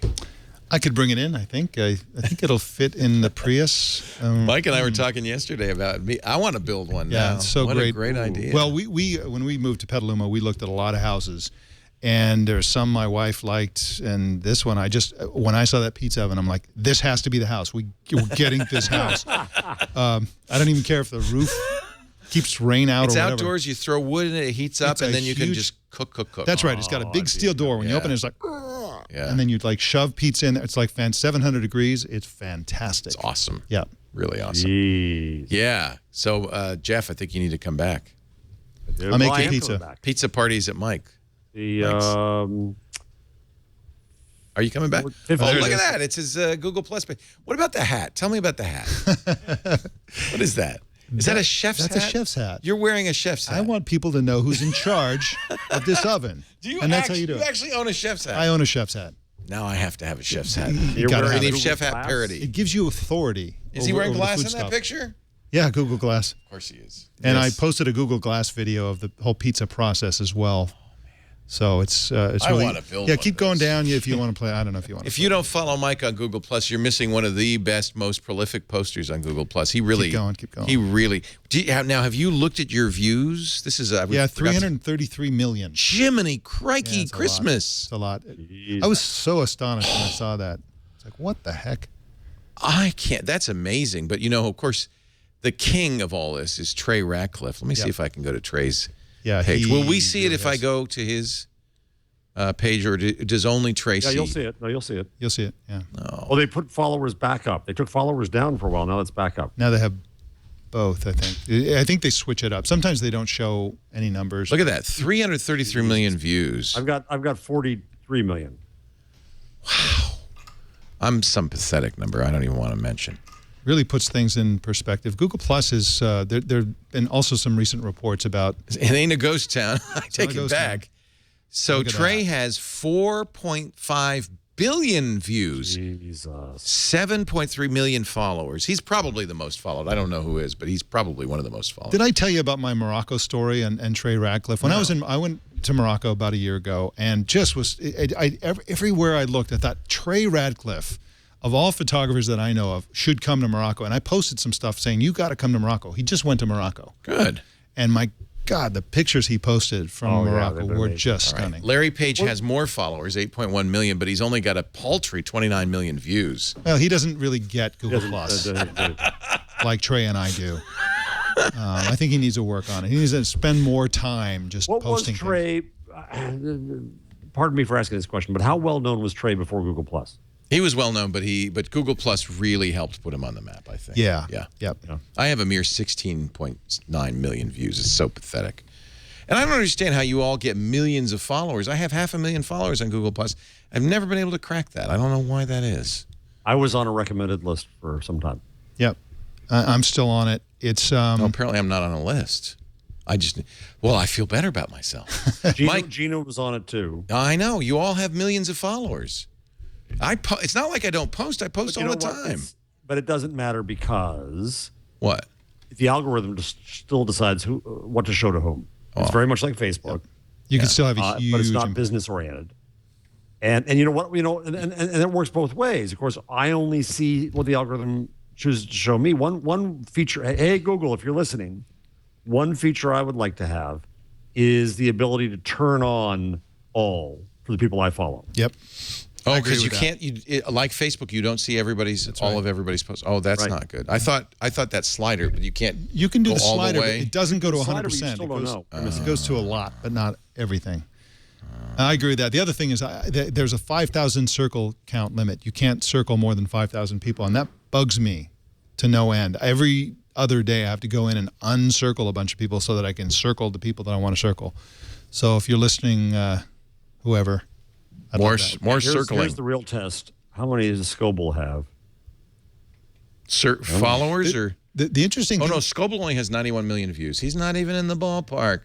I could bring it in, I think. I think it'll fit in the Prius. Mike and I were talking yesterday about me. I want to build one now. Yeah, it's so what great. A great idea. Well, we when we moved to Petaluma, we looked at a lot of houses. And there's some my wife liked, and this one, when I saw that pizza oven, I'm like, this has to be the house. We're getting this house. I don't even care if the roof keeps rain out or whatever. It's outdoors. You throw wood in it, it heats up, and then you can just cook. That's right. It's got a big steel door. When you open it, it's like, and then you shove pizza in there. It's like 700 degrees. It's fantastic. It's awesome. Yeah. Really awesome. Jeez. Yeah. So, Jeff, I think you need to come back. I'll make you pizza. Pizza parties at Mike. Are you coming back? Look at that. It's his Google Plus page. What about the hat? Tell me about the hat. What is that? Is that a chef's hat? That's a chef's hat. You're wearing a chef's hat. I want people to know who's in charge of this oven. That's how you do it. You actually own a chef's hat? I own a chef's hat. Now I have to have a chef's hat. You gotta have a it. chef hat parody. It gives you authority. Is he wearing glass in that picture? Yeah, Google Glass. Of course he is. And Yes. I posted a Google Glass video of the whole pizza process as well. So it's really. wanna build Yeah, one keep of going those. down if you want to play. I don't know if you want to. If you don't follow Mike on Google Plus, you're missing one of the best, most prolific posters on Google Plus. He really Keep going. He really. Now, have you looked at your views? This is Yeah, 333 million. Jiminy crikey, Yeah, it's a lot. Christmas! It's a lot. I was so astonished when I saw that. It's like, what the heck? I can't. That's amazing. But of course, the king of all this is Trey Ratcliffe. Let me see if I can go to Trey's page. Will we see it if I go to his page, or does only Trey see? Yeah, you'll see it. No, you'll see it. You'll see it. Yeah. No. Well, they put followers back up. They took followers down for a while. Now it's back up. Now they have both. I think they switch it up. Sometimes they don't show any numbers. Look at that, 333 million views. I've got 43 million. I'm some pathetic number I don't even want to mention. Really puts things in perspective. Google Plus is there have been also some recent reports about. It ain't a ghost town. I take it ghost back. town. So Look at Trey that. has 4.5 billion views, Jesus. 7.3 million followers. He's probably the most followed. I don't know who is, but he's probably one of the most followed. Did I tell you about my Morocco story and Trey Ratcliffe? When I went to Morocco about a year ago, and just was everywhere I looked, I thought Trey Ratcliffe, of all photographers that I know of, should come to Morocco. And I posted some stuff saying, you got to come to Morocco. He just went to Morocco. Good. And my God, the pictures he posted from Morocco were just stunning. Larry Page has more followers, 8.1 million, but he's only got a paltry 29 million views. Well, he doesn't really get Google Plus like Trey and I do. I think he needs to work on it. He needs to spend more time just What was posting Trey? Pardon me for asking this question, but how well known was Trey before Google Plus? He was well known, but Google Plus really helped put him on the map, I think. Yeah. Yeah. Yep. I have a mere 16.9 million views. It's so pathetic. And I don't understand how you all get millions of followers. I have 500,000 followers on Google Plus. I've never been able to crack that. I don't know why that is. I was on a recommended list for some time. Yep. I'm still on it. It's Well, apparently I'm not on a list. I feel better about myself. Gino was on it too. I know. You all have millions of followers. It's not like I don't post. I post all the time. But it doesn't matter because What? the algorithm still decides what to show to whom. It's very much like Facebook. you can still have a huge but it's not business oriented. And you know what, and it works both ways. Of course, I only see what the algorithm chooses to show me. One feature, hey Google, if you're listening, one feature I would like to have is the ability to turn on all for the people I follow. Yep. Oh, because you can't. Like Facebook, you don't see all of everybody's posts. Oh, that's not good. I thought that slider, but you can't. You can do go the all slider, but way. it doesn't go to The slider, 100%. but you still don't know. It goes to a lot, but not everything. I agree with that. The other thing is there's a 5,000 circle count limit. You can't circle more than 5,000 people, and that bugs me to no end. Every other day I have to go in and uncircle a bunch of people so that I can circle the people that I want to circle. So if you're listening, whoever, I'd More love that. circling. Here's the real test. How many does Scoble have? Followers or? The interesting Oh thing, no, Scoble only has 91 million views. He's not even in the ballpark.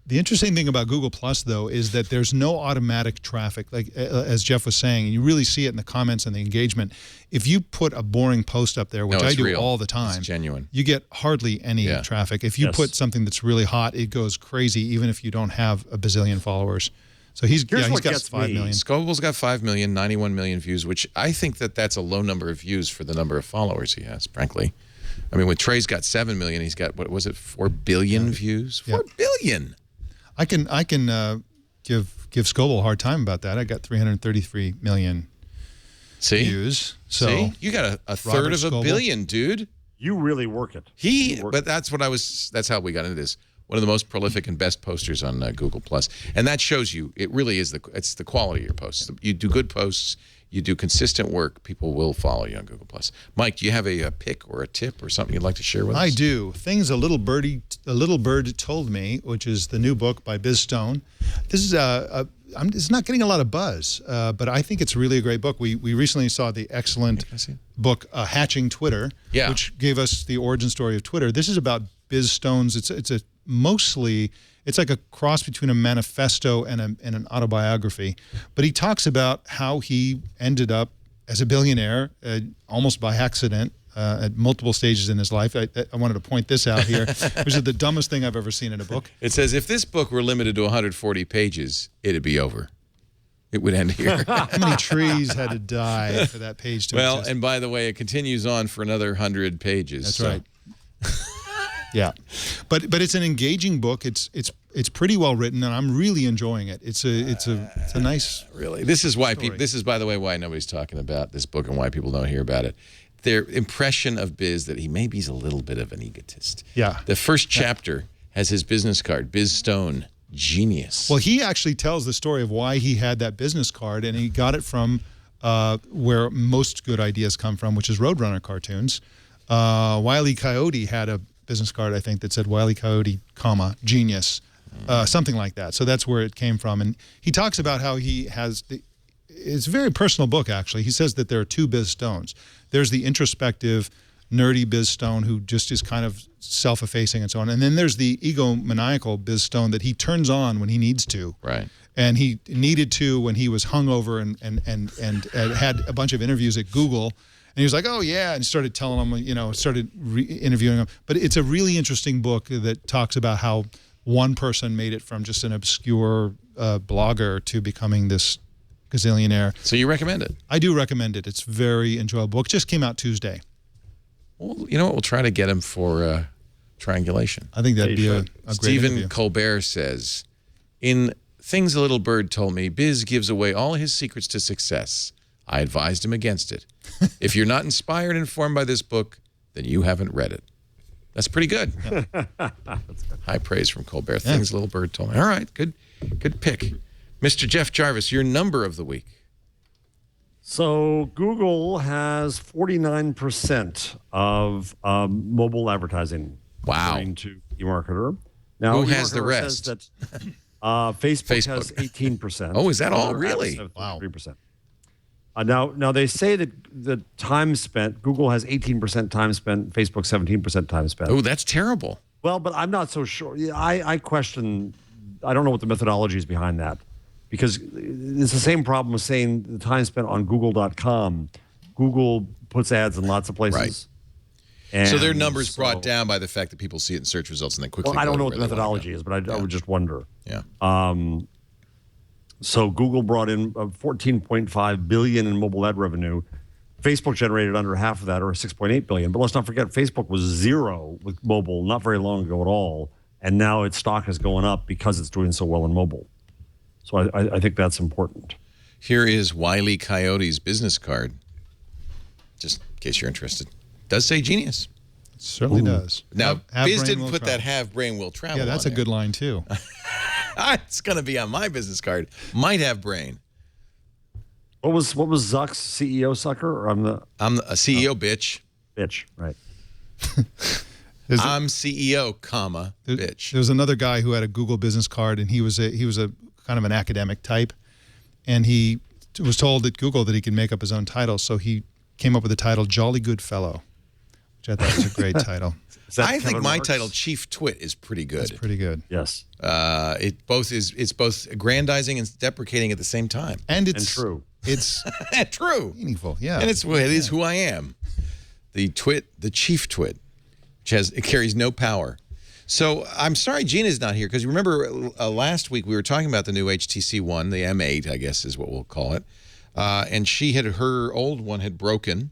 The interesting thing about Google Plus, though, is that there's no automatic traffic. Like as Jeff was saying, and you really see it in the comments and the engagement. If you put a boring post up there, which I do real. all the time, It's genuine. you get hardly any traffic. If you put something that's really hot, it goes crazy, even if you don't have a bazillion followers. So he's got gets 5 me. million. Scoble's got 5 million, 91 million views, which I think that's a low number of views for the number of followers he has, frankly. I mean, when Trey's got 7 million, he's got, 4 billion views? 4 billion! I can give Scoble a hard time about that. I got 333 million views. So See? You got a third of a Scoble. billion, dude. You really work it. But that's how we got into this. One of the most prolific and best posters on Google Plus, and that shows you it really is it's the quality of your posts. You do good posts, you do consistent work, people will follow you on Google Plus. Mike, do you have a pick or a tip or something you'd like to share with us? I do. Things a little bird told me, which is the new book by Biz Stone. This is it's not getting a lot of buzz, but I think it's really a great book. We recently saw the excellent book Hatching Twitter, which gave us the origin story of Twitter. This is about Biz Stone's. It's like a cross between a manifesto and an autobiography. But he talks about how he ended up as a billionaire almost by accident at multiple stages in his life. I wanted to point this out here, which is the dumbest thing I've ever seen in a book. It says, if this book were limited to 140 pages, it'd be over. It would end here. How many trees had to die for that page to Well, exist? and by the way, it continues on for another 100 pages. That's so. right. Yeah, but it's an engaging book. It's pretty well written, and I'm really enjoying it. It's a nice. Really, this is why story. people. This is, by the way, why nobody's talking about this book and why people don't hear about it. Their impression of Biz that he maybe he's a little bit of an egotist. Yeah. The first chapter has his business card, Biz Stone, genius. Well, he actually tells the story of why he had that business card, and he got it from where most good ideas come from, which is Roadrunner cartoons. Wile E. Coyote had a business card, I think, that said Wile E. Coyote, comma, genius, something like that. So that's where it came from. And he talks about how he has it's a very personal book, actually. He says that there are two Biz Stones. There's the introspective, nerdy Biz Stone who just is kind of self-effacing and so on. And then there's the egomaniacal Biz Stone that he turns on when he needs to. Right. And he needed to when he was hungover and had a bunch of interviews at Google. And he was like, oh, yeah, and started telling them, started interviewing them. But it's a really interesting book that talks about how one person made it from just an obscure blogger to becoming this gazillionaire. So you recommend it? I do recommend it. It's very enjoyable book. Just came out Tuesday. Well, you know what? We'll try to get him for triangulation. I think that'd be a great Stephen interview. Colbert says, in Things a Little Bird Told Me, Biz gives away all his secrets to success. I advised him against it. If you're not inspired and informed by this book, then you haven't read it. That's pretty good. High praise from Colbert. Yeah. Things a Little Bird Told Me. All right, good pick. Mr. Jeff Jarvis, your number of the week. So Google has 49% of mobile advertising. Wow. According to eMarketer. Now, Who has the eMarketer rest? says that, Facebook has Facebook. 18%. Oh, is that all? Other apps Really? have Wow. 3%. Now they say that the time spent, Google has 18% time spent, Facebook 17% time spent. Oh, that's terrible. Well, but I'm not so sure. I question, I don't know what the methodology is behind that. Because it's the same problem with saying the time spent on Google.com. Google puts ads in lots of places. Right. And So their numbers brought down by the fact that people see it in search results and then quickly. Well, I don't go know to what the where they wanna methodology go. is, but I would just wonder. Yeah. So Google brought in 14.5 billion in mobile ad revenue. Facebook generated under half of that, or 6.8 billion. But let's not forget, Facebook was zero with mobile not very long ago at all, and now its stock is going up because it's doing so well in mobile. So I think that's important. Here is Wile E. Coyote's business card. Just in case you're interested. Does say genius. It certainly does. Now, Have Biz brain didn't will put travel. that have brain will travel. Yeah, that's on a good line, too. there. It's going to be on my business card. Might have brain. What was Zuck's CEO sucker? Or I'm a CEO bitch. Bitch, right. I'm CEO, comma, bitch. There was another guy who had a Google business card, and he was a kind of an academic type, and he was told at Google that he could make up his own title, so he came up with the title Jolly Good Fellow, which I thought was a great title. I think my title, Chief Twit, is pretty good. That's pretty good. Yes. It's both aggrandizing and deprecating at the same time. And it's true. It's true. meaningful, yeah. And it is who I am. The Twit, the Chief Twit, which it carries no power. So I'm sorry Gina's not here, because remember last week we were talking about the new HTC One, the M8, I guess is what we'll call it. And her old one had broken,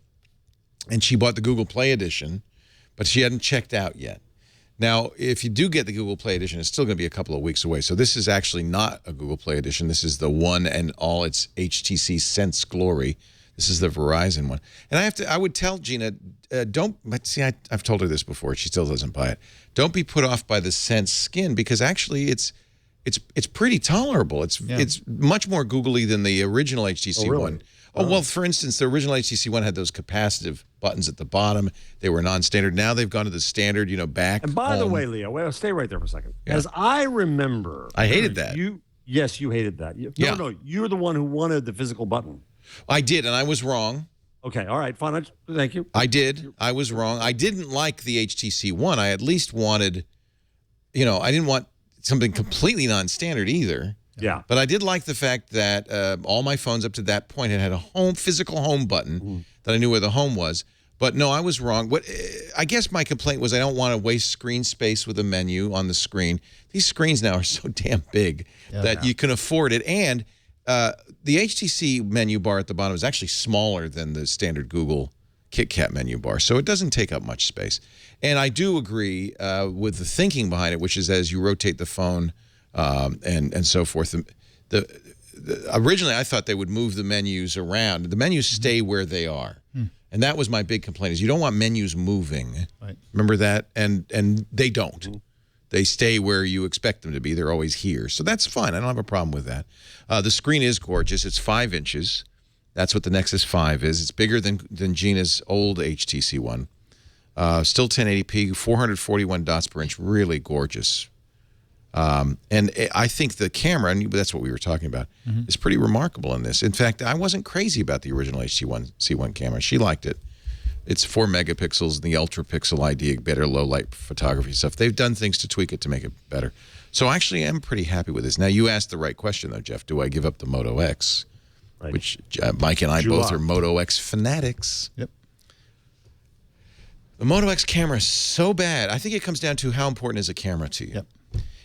and she bought the Google Play Edition, but she hadn't checked out yet. Now, if you do get the Google Play Edition, it's still going to be a couple of weeks away. So this is actually not a Google Play Edition. This is the one and all its HTC Sense glory. This is the Verizon one. And I would tell Gina, I've told her this before. She still doesn't buy it. Don't be put off by the Sense skin, because actually it's pretty tolerable. It's much more googly than the original HTC one. Oh, well, for instance, the original HTC One had those capacitive buttons at the bottom. They were non-standard. Now they've gone to the standard, back. And by the home. way, Leo, stay right there for a second. Yeah. As I remember, I hated that. Yes, you hated that. No, you're the one who wanted the physical button. I did, and I was wrong. Okay, all right, fine. Thank you. I did. I was wrong. I didn't like the HTC One. I at least wanted, I didn't want something completely non-standard either. Yeah. But I did like the fact that all my phones up to that point had a physical home button that I knew where the home was. But no, I was wrong. I guess my complaint was I don't want to waste screen space with a menu on the screen. These screens now are so damn big that you can afford it. And the HTC menu bar at the bottom is actually smaller than the standard Google KitKat menu bar, so it doesn't take up much space. And I do agree with the thinking behind it, which is as you rotate the phone and so forth. Originally, I thought they would move the menus around. The menus stay where they are. And that was my big complaint, is you don't want menus moving. Right. Remember that? And they don't. They stay where you expect them to be. They're always here. So that's fine. I don't have a problem with that. The screen is gorgeous. It's 5 inches. That's what the Nexus 5 is. It's bigger than Gina's old HTC one. Still 1080p, 441 dots per inch. Really gorgeous. And I think the camera, and that's what we were talking about, is pretty remarkable in this. In fact, I wasn't crazy about the original HTC1 camera. She liked it. It's 4 megapixels and the ultra pixel ID, better low light photography stuff. They've done things to tweak it to make it better. So actually, I'm pretty happy with this. Now, you asked the right question, though, Jeff. Do I give up the Moto X? Right. Which Mike and I both are Moto X fanatics. Yep. The Moto X camera is so bad. I think it comes down to how important is a camera to you. Yep.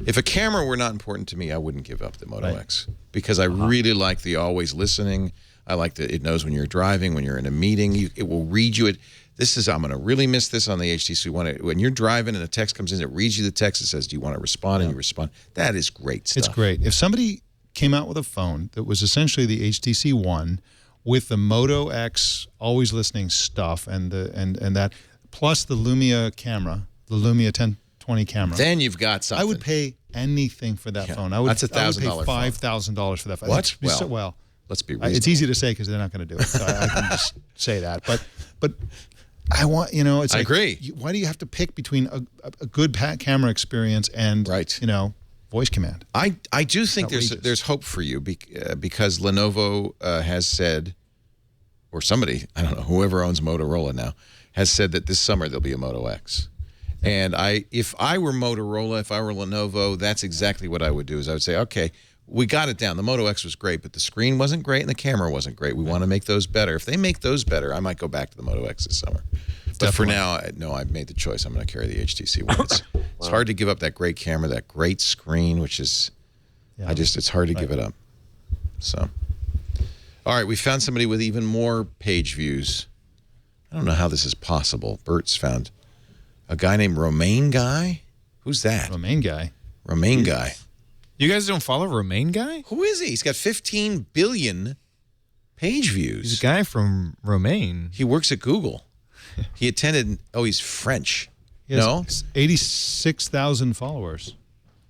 If a camera were not important to me, I wouldn't give up the Moto X because I really like the always listening. I like that it knows when you're driving, when you're in a meeting. It will read you. I'm going to really miss this on the HTC One. When you're driving and a text comes in, it reads you the text. It says, do you want to respond? And you respond. That is great stuff. It's great. If somebody came out with a phone that was essentially the HTC One with the Moto X always listening stuff and that, plus the Lumia camera, the Lumia 1020 camera. Then you've got something. I would pay anything for that phone. That's $1,000 I would pay $5,000 for that phone. What? Well, let's be reasonable. It's easy to say because they're not going to do it. So I can just say that. But I want, it's I like, agree. Why do you have to pick between a good camera experience and, voice command? I do think there's hope for you because Lenovo has said, or somebody, I don't know, whoever owns Motorola now, has said that this summer there'll be a Moto X. And if I were Motorola, if I were Lenovo, that's exactly what I would do. Is I would say, okay, we got it down. The Moto X was great, but the screen wasn't great and the camera wasn't great. We want to make those better. If they make those better, I might go back to the Moto X this summer. But for now, no, I've made the choice. I'm going to carry the HTC One. It's hard to give up that great camera, that great screen, which is, it's hard to give it up. So, all right, we found somebody with even more page views. I don't know how this is possible. Bert's found a guy named Romaine Guy. Who's that? Romaine Guy. Romaine Guy. You guys don't follow Romaine Guy? Who is he? He's got 15 billion page views. He's a guy from Romaine. He works at Google. He attended, he's French. He has 86,000 followers.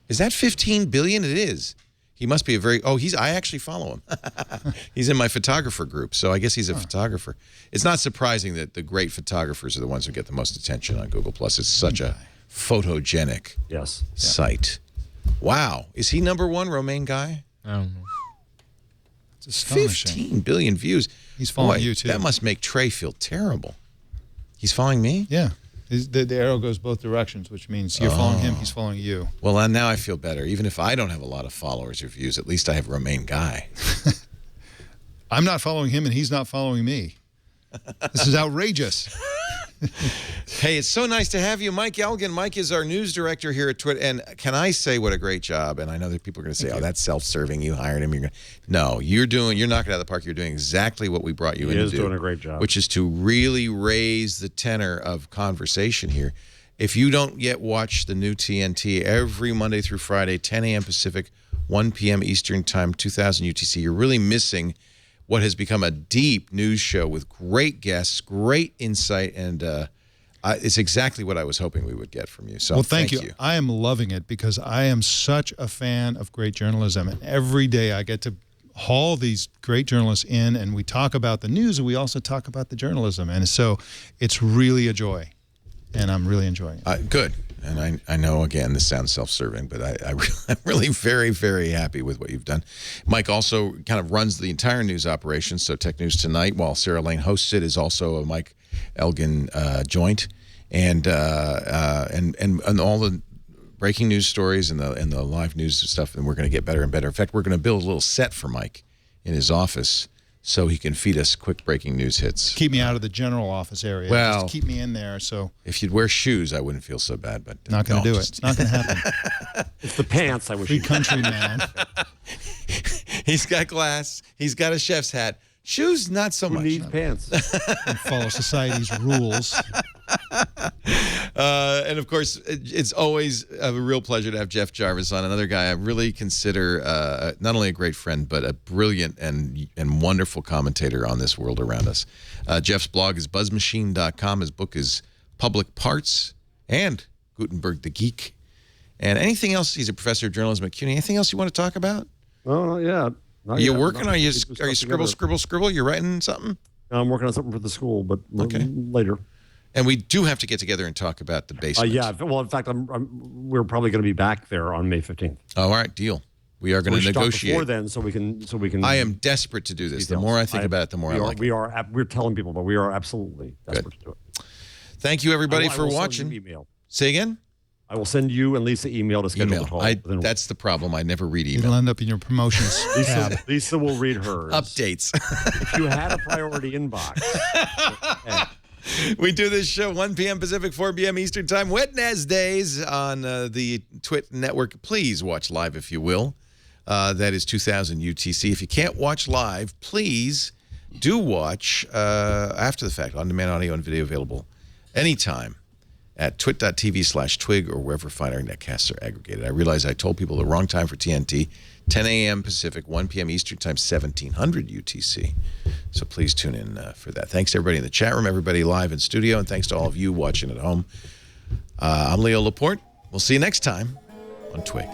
Is that 15 billion? It is. He must be I actually follow him. He's in my photographer group, so I guess he's a photographer. It's not surprising that the great photographers are the ones who get the most attention on Google+. It's such a photogenic site. Wow. Is he number one, Romaine Guy? I don't know. It's astonishing. 15 billion views. He's following you, too. That must make Trey feel terrible. He's following me? Yeah. The arrow goes both directions, which means you're following him, he's following you. Well, now I feel better. Even if I don't have a lot of followers or views, at least I have Romaine Guy. I'm not following him, and he's not following me. This is outrageous. Hey, it's so nice to have you, Mike Elgin. Mike is our news director here at Twitter. And can I say what a great job? And I know that people are going to say, that's self-serving. You hired him. No, you're knocking it out of the park. You're doing exactly what we brought you in to do. He is doing a great job. Which is to really raise the tenor of conversation here. If you don't yet watch the new TNT every Monday through Friday, 10 a.m. Pacific, 1 p.m. Eastern Time, 2000 UTC, you're really missing what has become a deep news show with great guests, great insight, and it's exactly what I was hoping we would get from you. So thank you. I am loving it because I am such a fan of great journalism, and every day I get to haul these great journalists in, and we talk about the news, and we also talk about the journalism, and so it's really a joy, and I'm really enjoying it. Good. And I know, again, this sounds self-serving, but I'm really very, very happy with what you've done. Mike also kind of runs the entire news operation, so Tech News Tonight, while Sarah Lane hosts it, is also a Mike Elgin joint. And all the breaking news stories and the live news stuff, and we're going to get better and better. In fact, we're going to build a little set for Mike in his office so he can feed us quick breaking news hits. Keep me out of the general office area. Well, just keep me in there. So if you'd wear shoes, I wouldn't feel so bad. But not going to do it. It's not going to happen. It's the pants. I wish. Free country man. He's got glass. He's got a chef's hat. Shoes, not so much. Who needs pants? And follow society's rules. And of course, it's always a real pleasure to have Jeff Jarvis on, another guy I really consider not only a great friend, but a brilliant and wonderful commentator on this world around us. Jeff's blog is buzzmachine.com. His book is Public Parts and Gutenberg the Geek. And anything else? He's a professor of journalism at CUNY. Anything else you want to talk about? Oh, yeah. Are you working? Are you scribble? You're writing something? I'm working on something for the school, but later. And we do have to get together and talk about the basement. Yeah. Well, in fact, we're probably going to be back there on May 15th. All right, deal. We are going to negotiate before then, so we can. I am desperate to do this. The more I think about it, the more I like it. We're telling people, but we are absolutely desperate to do it. Thank you, everybody, for watching. Email. Say again. I will send you and Lisa email to schedule the talk. That's the problem. I never read email. It'll end up in your promotions tab. Lisa will read hers. Updates. If you had a priority inbox. We do this show 1 p.m. Pacific, 4 p.m. Eastern Time, Wednesdays on the Twit Network. Please watch live if you will. That is 2000 UTC. If you can't watch live, please do watch after the fact. On-demand audio and video available anytime at twit.tv/twig or wherever fine netcasts are aggregated. I realize I told people the wrong time for TNT. 10 a.m. Pacific, 1 p.m. Eastern Time, 1700 UTC. So please tune in for that. Thanks to everybody in the chat room, everybody live in studio, and thanks to all of you watching at home. I'm Leo Laporte. We'll see you next time on Twig.